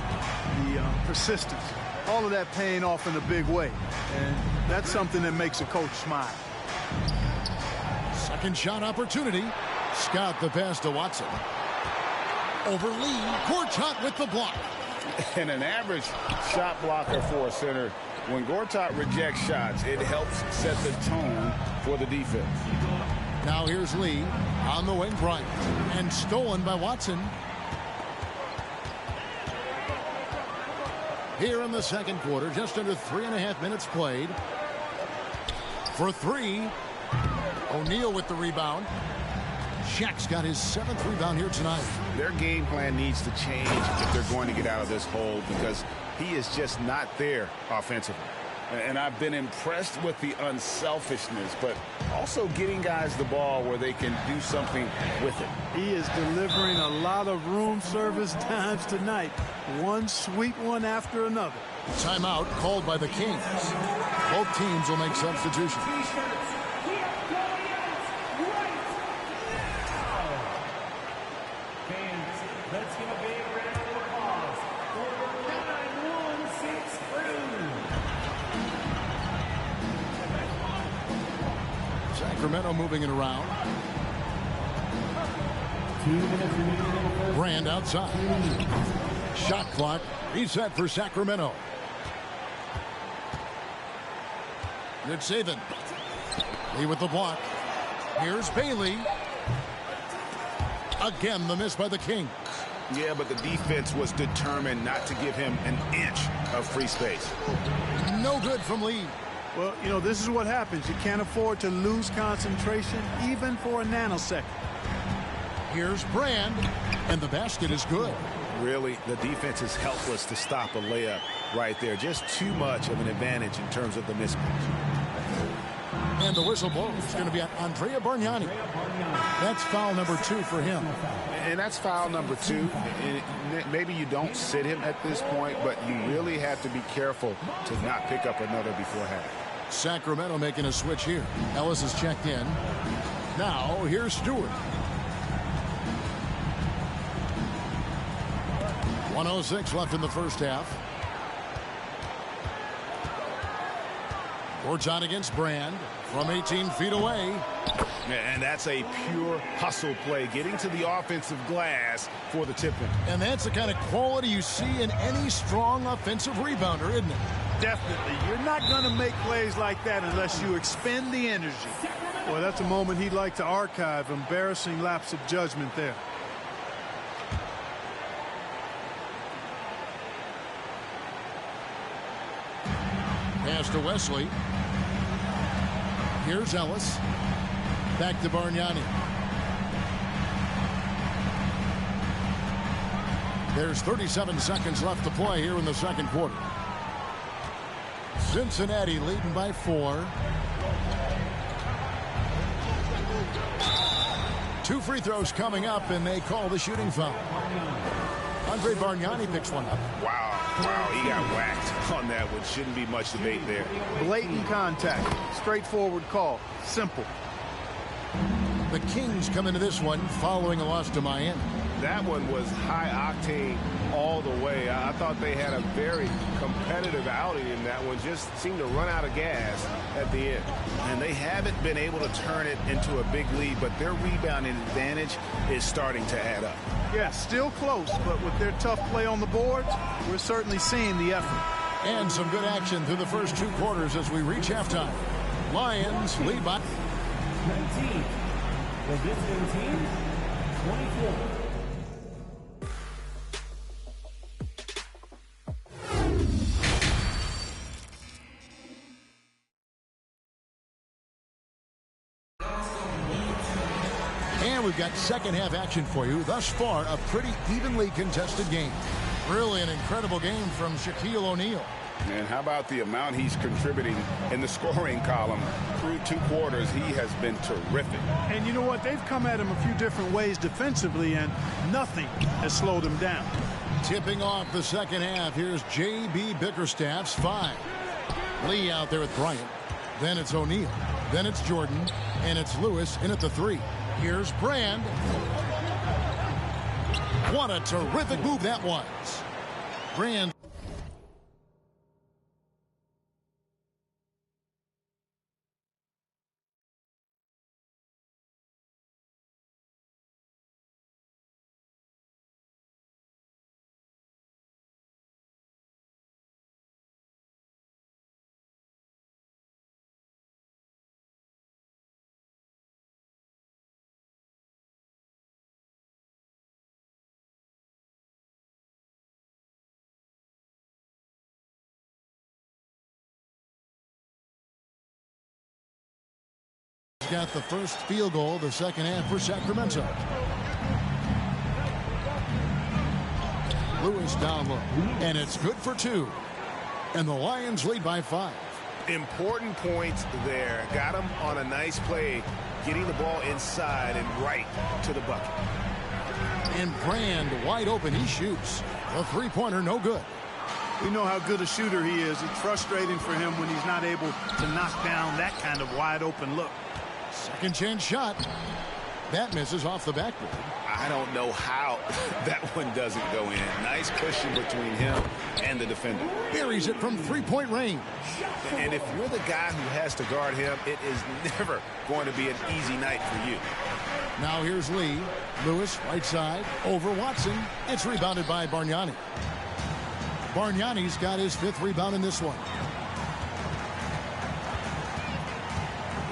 the persistence, all of that paying off in a big way. And that's something that makes a coach smile. Second shot opportunity. Scott the pass to Watson. Over Lee. Gortat with the block. And an average shot blocker for a center, when Gortat rejects shots, it helps set the tone for the defense. Now here's Lee on the wing. Bryant. And stolen by Watson. Here in the second quarter, just under 3.5 minutes played. For 3. O'Neal with the rebound. Shaq's got his 7th rebound here tonight. Their game plan needs to change if they're going to get out of this hole, because he is just not there offensively. And I've been impressed with the unselfishness, but also getting guys the ball where they can do something with it. He is delivering a lot of room service times tonight. One sweet one after another. Timeout called by the Kings. Both teams will make substitutions. Let's give a big round of applause for 916 crew. Sacramento moving it around. 2 minutes remaining. Brand outside. Shot clock reset for Sacramento. Good saving. Lee with the block. Here's Bailey. Again, the miss by the Kings. Yeah, but the defense was determined not to give him an inch of free space. No good from Lee. Well, you know, this is what happens. You can't afford to lose concentration, even for a nanosecond. Here's Brand, and the basket is good. Really, the defense is helpless to stop a layup right there. Just too much of an advantage in terms of the mismatch. And the whistle blows. It's going to be on Andrea Bargnani. That's foul number 2 for him. And that's foul number 2. And maybe you don't sit him at this point, but you really have to be careful to not pick up another before half. Sacramento making a switch here. Ellis is checked in. Now, here's Stewart. 1:06 left in the first half. Gortat against Brand from 18 feet away. And that's a pure hustle play, getting to the offensive glass for the tip-in. And that's the kind of quality you see in any strong offensive rebounder, isn't it? Definitely. You're not going to make plays like that unless you expend the energy. Boy, that's a moment he'd like to archive. Embarrassing lapse of judgment there. Pass to Wesley. Here's Ellis. Back to Bargnani. There's 37 seconds left to play here in the second quarter. Cincinnati leading by 4. 2 free throws coming up, and they call the shooting foul. Andre Bargnani picks one up. Wow, he got whacked on that one. Shouldn't be much debate there. Blatant contact. Straightforward call. Simple. The Kings come into this one following a loss to Miami. That one was high octane all the way. I thought they had a very competitive outing in that one. Just seemed to run out of gas at the end. And they haven't been able to turn it into a big lead, but their rebounding advantage is starting to add up. Yeah, still close, but with their tough play on the boards, we're certainly seeing the effort. And some good action through the first 2 quarters as we reach halftime. Lions lead by 19. The visiting team, 24. And we've got second half action for you. Thus far, a pretty evenly contested game. Really an incredible game from Shaquille O'Neal. And how about the amount he's contributing in the scoring column? Through 2 quarters, he has been terrific. And you know what? They've come at him a few different ways defensively, and nothing has slowed him down. Tipping off the second half, here's J.B. Bickerstaff's 5. Lee out there with Bryant. Then it's O'Neal. Then it's Jordan. And it's Lewis in at the 3. Here's Brand. What a terrific move that was. Brand. Got the first field goal of the second half for Sacramento. Lewis down low, and it's good for 2. And the Lions lead by 5. Important points there. Got him on a nice play, getting the ball inside and right to the bucket. And Brand wide open. He shoots. A 3-pointer, no good. We know how good a shooter he is. It's frustrating for him when he's not able to knock down that kind of wide open look. Second chance shot. That misses off the backboard. I don't know how that one doesn't go in. Nice cushion between him and the defender. Buries it from 3-point range. And if you're the guy who has to guard him, it is never going to be an easy night for you. Now here's Lee. Lewis, right side, over Watson. It's rebounded by Bargnani. Bargnani's got his 5th rebound in this one.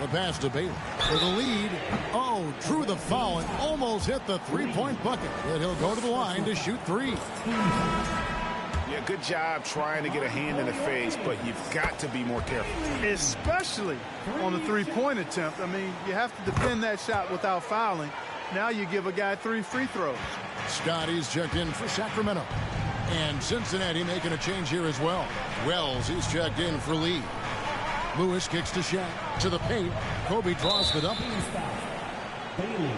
The pass to Bailey for the lead. Oh, drew the foul and almost hit the 3-point bucket. But he'll go to the line to shoot 3. Yeah, good job trying to get a hand in the face, but you've got to be more careful. Especially on the 3-point attempt. I mean, you have to defend that shot without fouling. Now you give a guy 3 free throws. Scotty's checked in for Sacramento. And Cincinnati making a change here as well. Wells, he's checked in for Lee. Lewis kicks to Shaq. To the paint. Kobe draws the double. Bailey,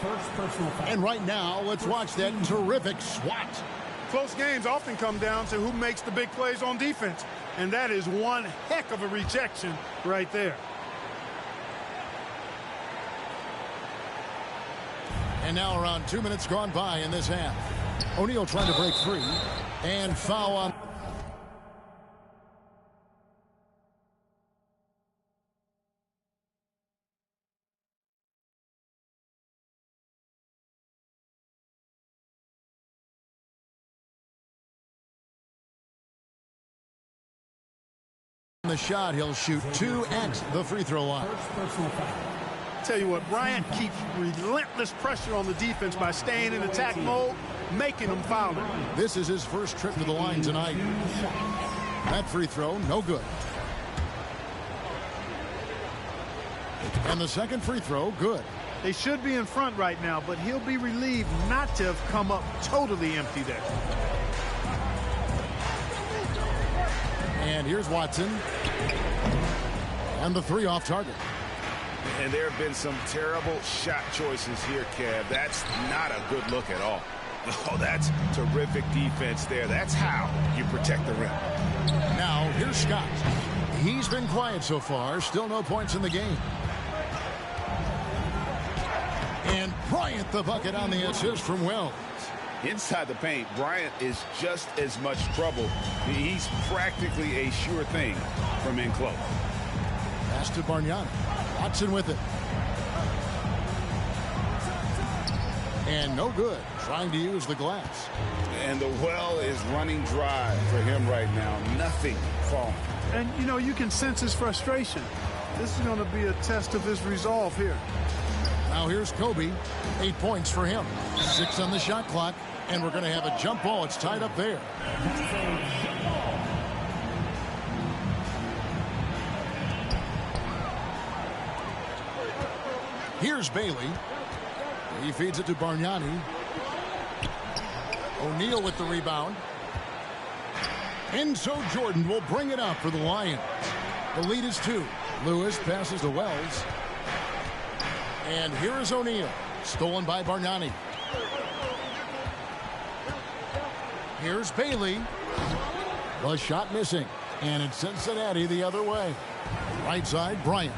first personal foul. And right now, let's watch that terrific swat. Close games often come down to who makes the big plays on defense. And that is one heck of a rejection right there. And now around 2 minutes gone by in this half. O'Neal trying to break free. And foul on. The shot, he'll shoot 2 at the free throw line. Tell you what, Bryant keeps relentless pressure on the defense by staying in attack mode, making them foul him. This is his first trip to the line tonight. That free throw, no good. And the second free throw, good. They should be in front right now, but he'll be relieved not to have come up totally empty there. And here's Watson. And the three off target. And there have been some terrible shot choices here, Kev. That's not a good look at all. Oh, that's terrific defense there. That's how you protect the rim. Now, here's Scott. He's been quiet so far. Still no points in the game. And Bryant the bucket on the assist from Wells. Inside the paint, Bryant is just as much trouble. He's practically a sure thing from in close. Pass to Bargnani. Watson with it. And no good. Trying to use the glass. And the well is running dry for him right now. Nothing falling. And, you know, you can sense his frustration. This is going to be a test of his resolve here. Now here's Kobe. 8 points for him. 6 on the shot clock. And we're going to have a jump ball. It's tied up there. Here's Bailey. He feeds it to Bargnani. O'Neal with the rebound. Enzo Jordan will bring it up for the Lions. The lead is 2. Lewis passes to Wells. And here is O'Neal. Stolen by Bargnani. Here's Bailey. The shot missing. And it's Cincinnati the other way. Right side, Bryant.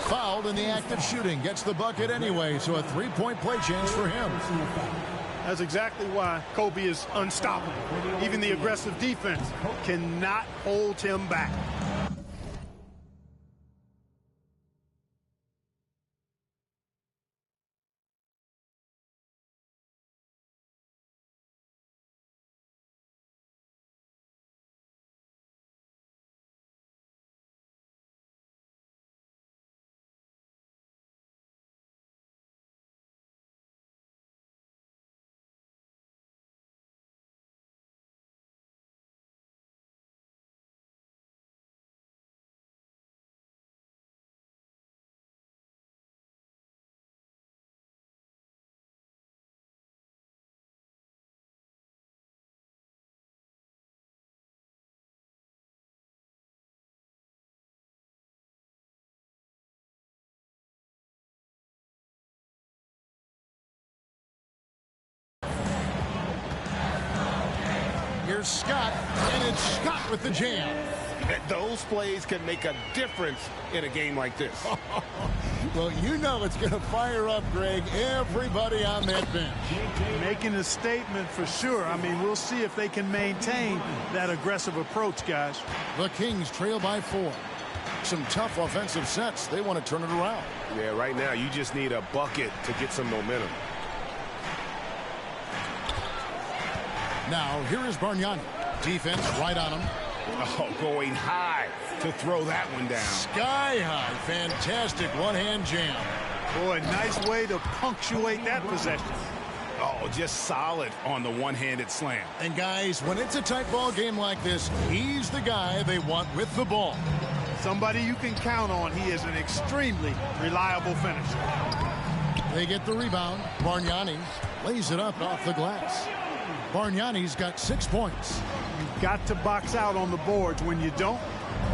Fouled in the act of shooting. Gets the bucket anyway, so a 3-point play chance for him. That's exactly why Kobe is unstoppable. Even the aggressive defense cannot hold him back. Here's Scott, and it's Scott with the jam. Those plays can make a difference in a game like this. Well, you know it's going to fire up, Greg, everybody on that bench. Making a statement for sure. I mean, we'll see if they can maintain that aggressive approach, guys. The Kings trail by 4. Some tough offensive sets. They want to turn it around. Yeah, right now you just need a bucket to get some momentum. Now, here is Bargnani. Defense right on him. Oh, going high to throw that one down. Sky high. Fantastic one-hand jam. Boy, nice way to punctuate that possession. Oh, just solid on the one-handed slam. And, guys, when it's a tight ball game like this, he's the guy they want with the ball. Somebody you can count on. He is an extremely reliable finisher. They get the rebound. Bargnani lays it up off the glass. Bargnani's got 6 points. You've got to box out on the boards. When you don't,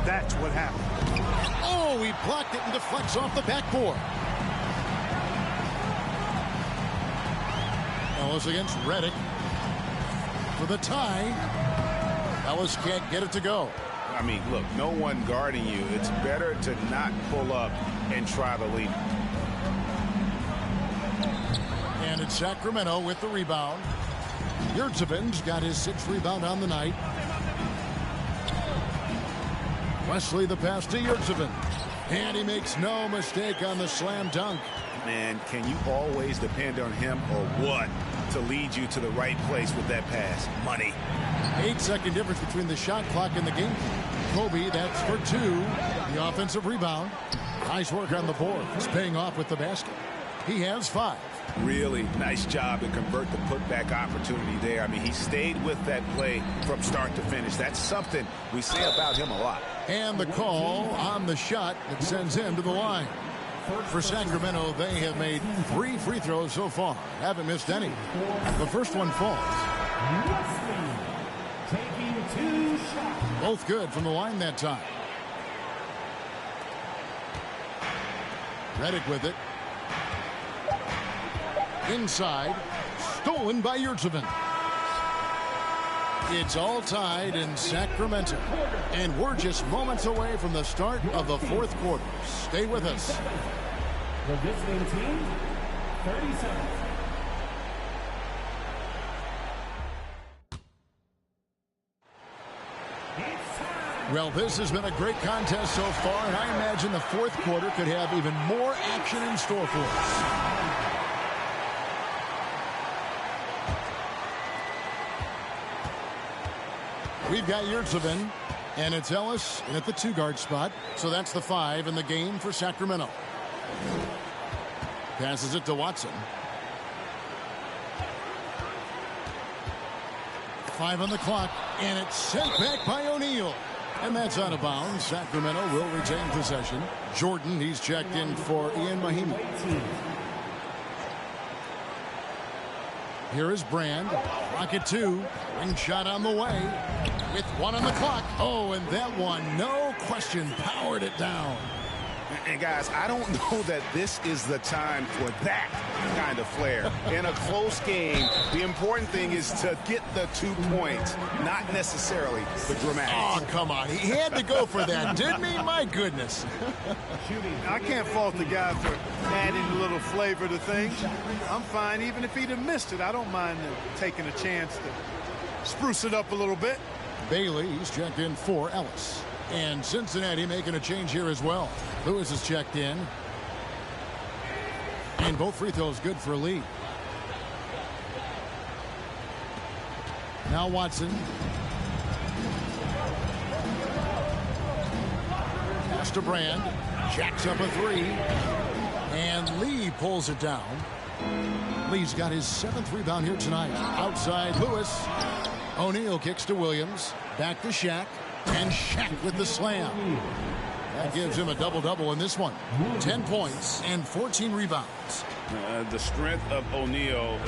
that's what happens. Oh, he blocked it and deflects off the backboard. Ellis against Redick for the tie. Ellis can't get it to go. I mean, look, no one guarding you. It's better to not pull up and try to lead. And it's Sacramento with the rebound. Yurtseven's got his 6th rebound on the night. Wesley the pass to Yurtseven. And he makes no mistake on the slam dunk. Man, can you always depend on him or what to lead you to the right place with that pass? Money. 8-second difference between the shot clock and the game. Kobe, that's for 2. The offensive rebound. Nice work on the board. It's paying off with the basket. He has 5. Really nice job to convert the putback opportunity there. I mean, he stayed with that play from start to finish. That's something we say about him a lot. And the call on the shot that sends him to the line. For Sacramento, they have made 3 free throws so far. Haven't missed any. The first one falls. Both good from the line that time. Redick with it. Inside. Stolen by Yurtseven. It's all tied in Sacramento. And we're just moments away from the start of the fourth quarter. Stay with us. The visiting team, 37. Well, this has been a great contest so far, and I imagine the fourth quarter could have even more action in store for us. We've got Yurtseven, and it's Ellis at the 2-guard spot. So that's the 5 in the game for Sacramento. Passes it to Watson. 5 on the clock, and it's sent back by O'Neal. And that's out of bounds. Sacramento will retain possession. Jordan, he's checked in for Ian Mahinmi. Here is Brand. Rocket 2. Ring shot on the way. With 1 on the clock. Oh, and that one, no question, powered it down. And guys, I don't know that this is the time for that kind of flair. In a close game, the important thing is to get the 2 points, not necessarily the dramatics. Oh, come on. He had to go for that, didn't he? My goodness. I can't fault the guy for adding a little flavor to things. I'm fine even if he'd have missed it. I don't mind taking a chance to spruce it up a little bit. Bailey, he's checked in for Ellis. And Cincinnati making a change here as well. Lewis is checked in. And both free throws good for Lee. Now Watson. Pass to Brand. Jacks up a 3. And Lee pulls it down. Lee's got his 7th rebound here tonight. Outside Lewis. O'Neal kicks to Williams. Back to Shaq. And Shaq with the slam. That gives him a double-double in this one. 10 points and 14 rebounds. The strength of O'Neal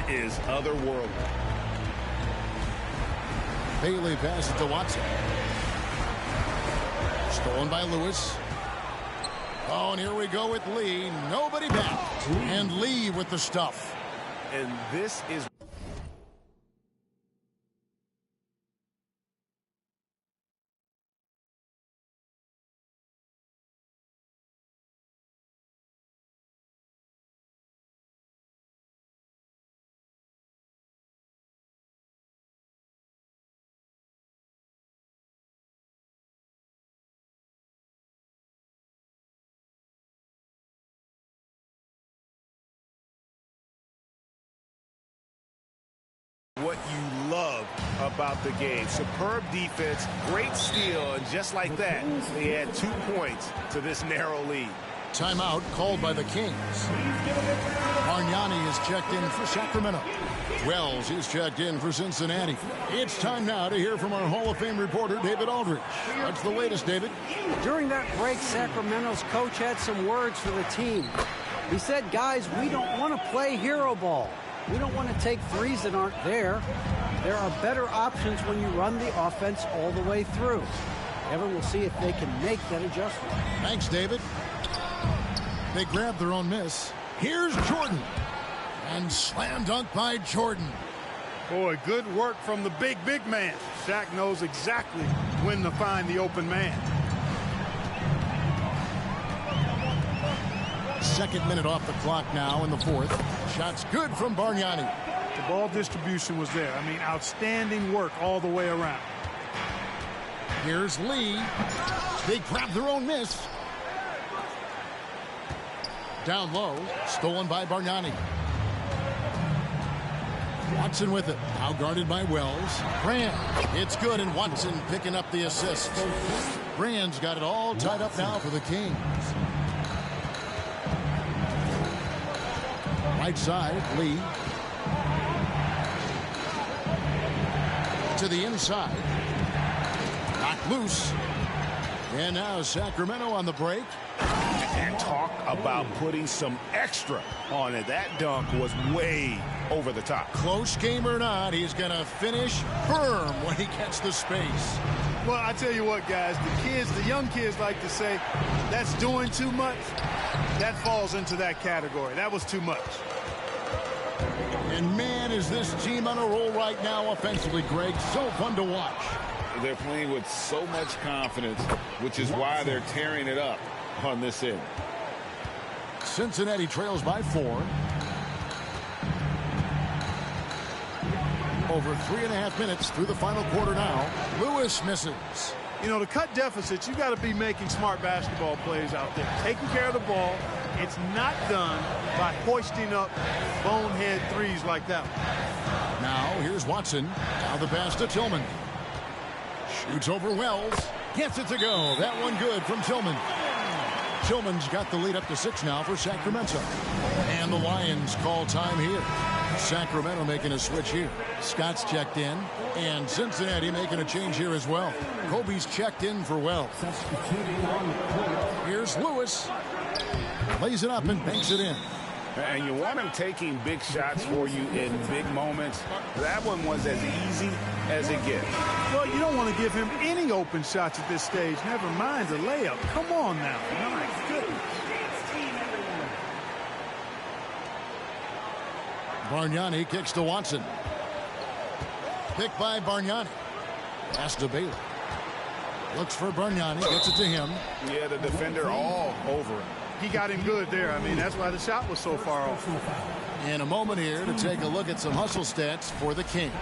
is otherworldly. Bailey passes to Watson. Stolen by Lewis. Oh, and here we go with Lee. Nobody back. And Lee with the stuff. And this is... what you love about the game. Superb defense, great steal, and just like that, they add 2 points to this narrow lead. Timeout called by the Kings. Bargnani is checked in for Sacramento. Wells is checked in for Cincinnati. It's time now to hear from our Hall of Fame reporter, David Aldridge. What's the latest, David? During that break, Sacramento's coach had some words for the team. He said, guys, we don't want to play hero ball. We don't want to take threes that aren't there. There are better options when you run the offense all the way through. Evan will see if they can make that adjustment. Thanks, David. They grab their own miss. Here's Jordan. And slam dunk by Jordan. Boy, good work from the big man. Shaq knows exactly when to find the open man. Second minute off the clock now in the fourth. Shots good from Bargnani. The ball distribution was there. I mean, outstanding work all the way around. Here's Lee. They grab their own miss. Down low. Stolen by Bargnani. Watson with it. Now guarded by Wells. Brand. It's good, and Watson picking up the assist. Brand's got it all tied up now for the Kings. Right side, Lee. To the inside. Knocked loose. And now Sacramento on the break. And talk about putting some extra on it. That dunk was way over the top. Close game or not, he's going to finish firm when he gets the space. Well, I tell you what, guys, the young kids like to say, that's doing too much. That falls into that category. That was too much. And man, is this team on a roll right now offensively, Greg. So fun to watch. They're playing with so much confidence, which is why they're tearing it up on this end. Cincinnati trails by 4. Over 3.5 minutes through the final quarter now. Lewis misses. You know, to cut deficits, you got to be making smart basketball plays out there. Taking care of the ball. It's not done by hoisting up bonehead threes like that one. Now, here's Watson. Now the pass to Tillman. Shoots over Wells. Gets it to go. That one good from Tillman. Tillman's got the lead up to 6 now for Sacramento. And the Lions call time here. Sacramento making a switch here. Scott's checked in. And Cincinnati making a change here as well. Kobe's checked in for Wells. Here's Lewis. Lays it up and banks it in. And you want him taking big shots for you in big moments. That one was as easy as it gets. Well, you don't want to give him any open shots at this stage. Never mind a layup. Come on now. My goodness. Bargnani kicks to Watson. Pick by Bargnani. Pass to Bailey. Looks for Bargnani. Gets it to him. Yeah, the defender all over him. He got him good there. I mean, that's why the shot was so far off. In a moment here to take a look at some hustle stats for the Kings.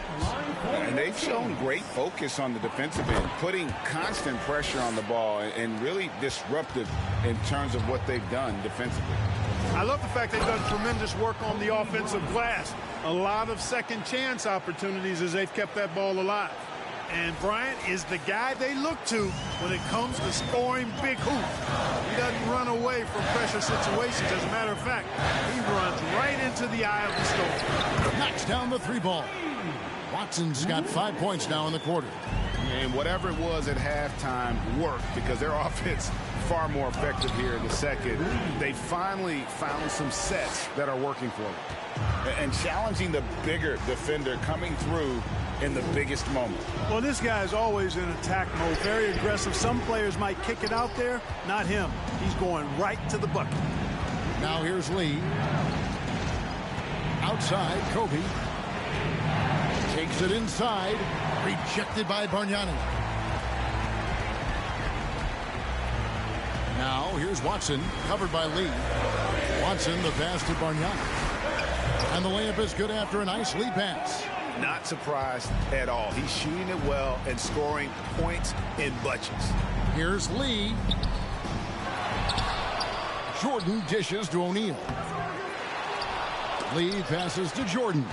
And they've shown great focus on the defensive end, putting constant pressure on the ball and really disruptive in terms of what they've done defensively. I love the fact they've done tremendous work on the offensive glass. A lot of second chance opportunities as they've kept that ball alive. And Bryant is the guy they look to when it comes to scoring big hoops. He doesn't run away from pressure situations. As a matter of fact, he runs right into the eye of the storm. Knocks down the 3 ball. Watson's got 5 points now in the quarter. And whatever it was at halftime worked because their offense far more effective here in the second. They finally found some sets that are working for them. And challenging the bigger defender coming through in the biggest moment. Well, this guy is always in attack mode, very aggressive. Some players might kick it out there, not him. He's going right to the bucket. Now here's Lee. Outside, Kobe. Takes it inside. Rejected by Bargnani. Now here's Watson, covered by Lee. Watson, the pass to Bargnani. And the layup is good after a nice lead pass. Not surprised at all. He's shooting it well and scoring points in bunches. Here's Lee. Jordan dishes to O'Neal. Lee passes to Jordan.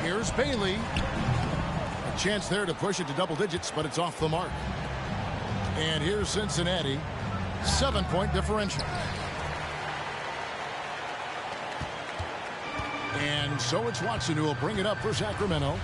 Here's Bailey. A chance there to push it to double digits, but it's off the mark. And here's Cincinnati. 7-point differential. And so it's Watson who will bring it up for Sacramento.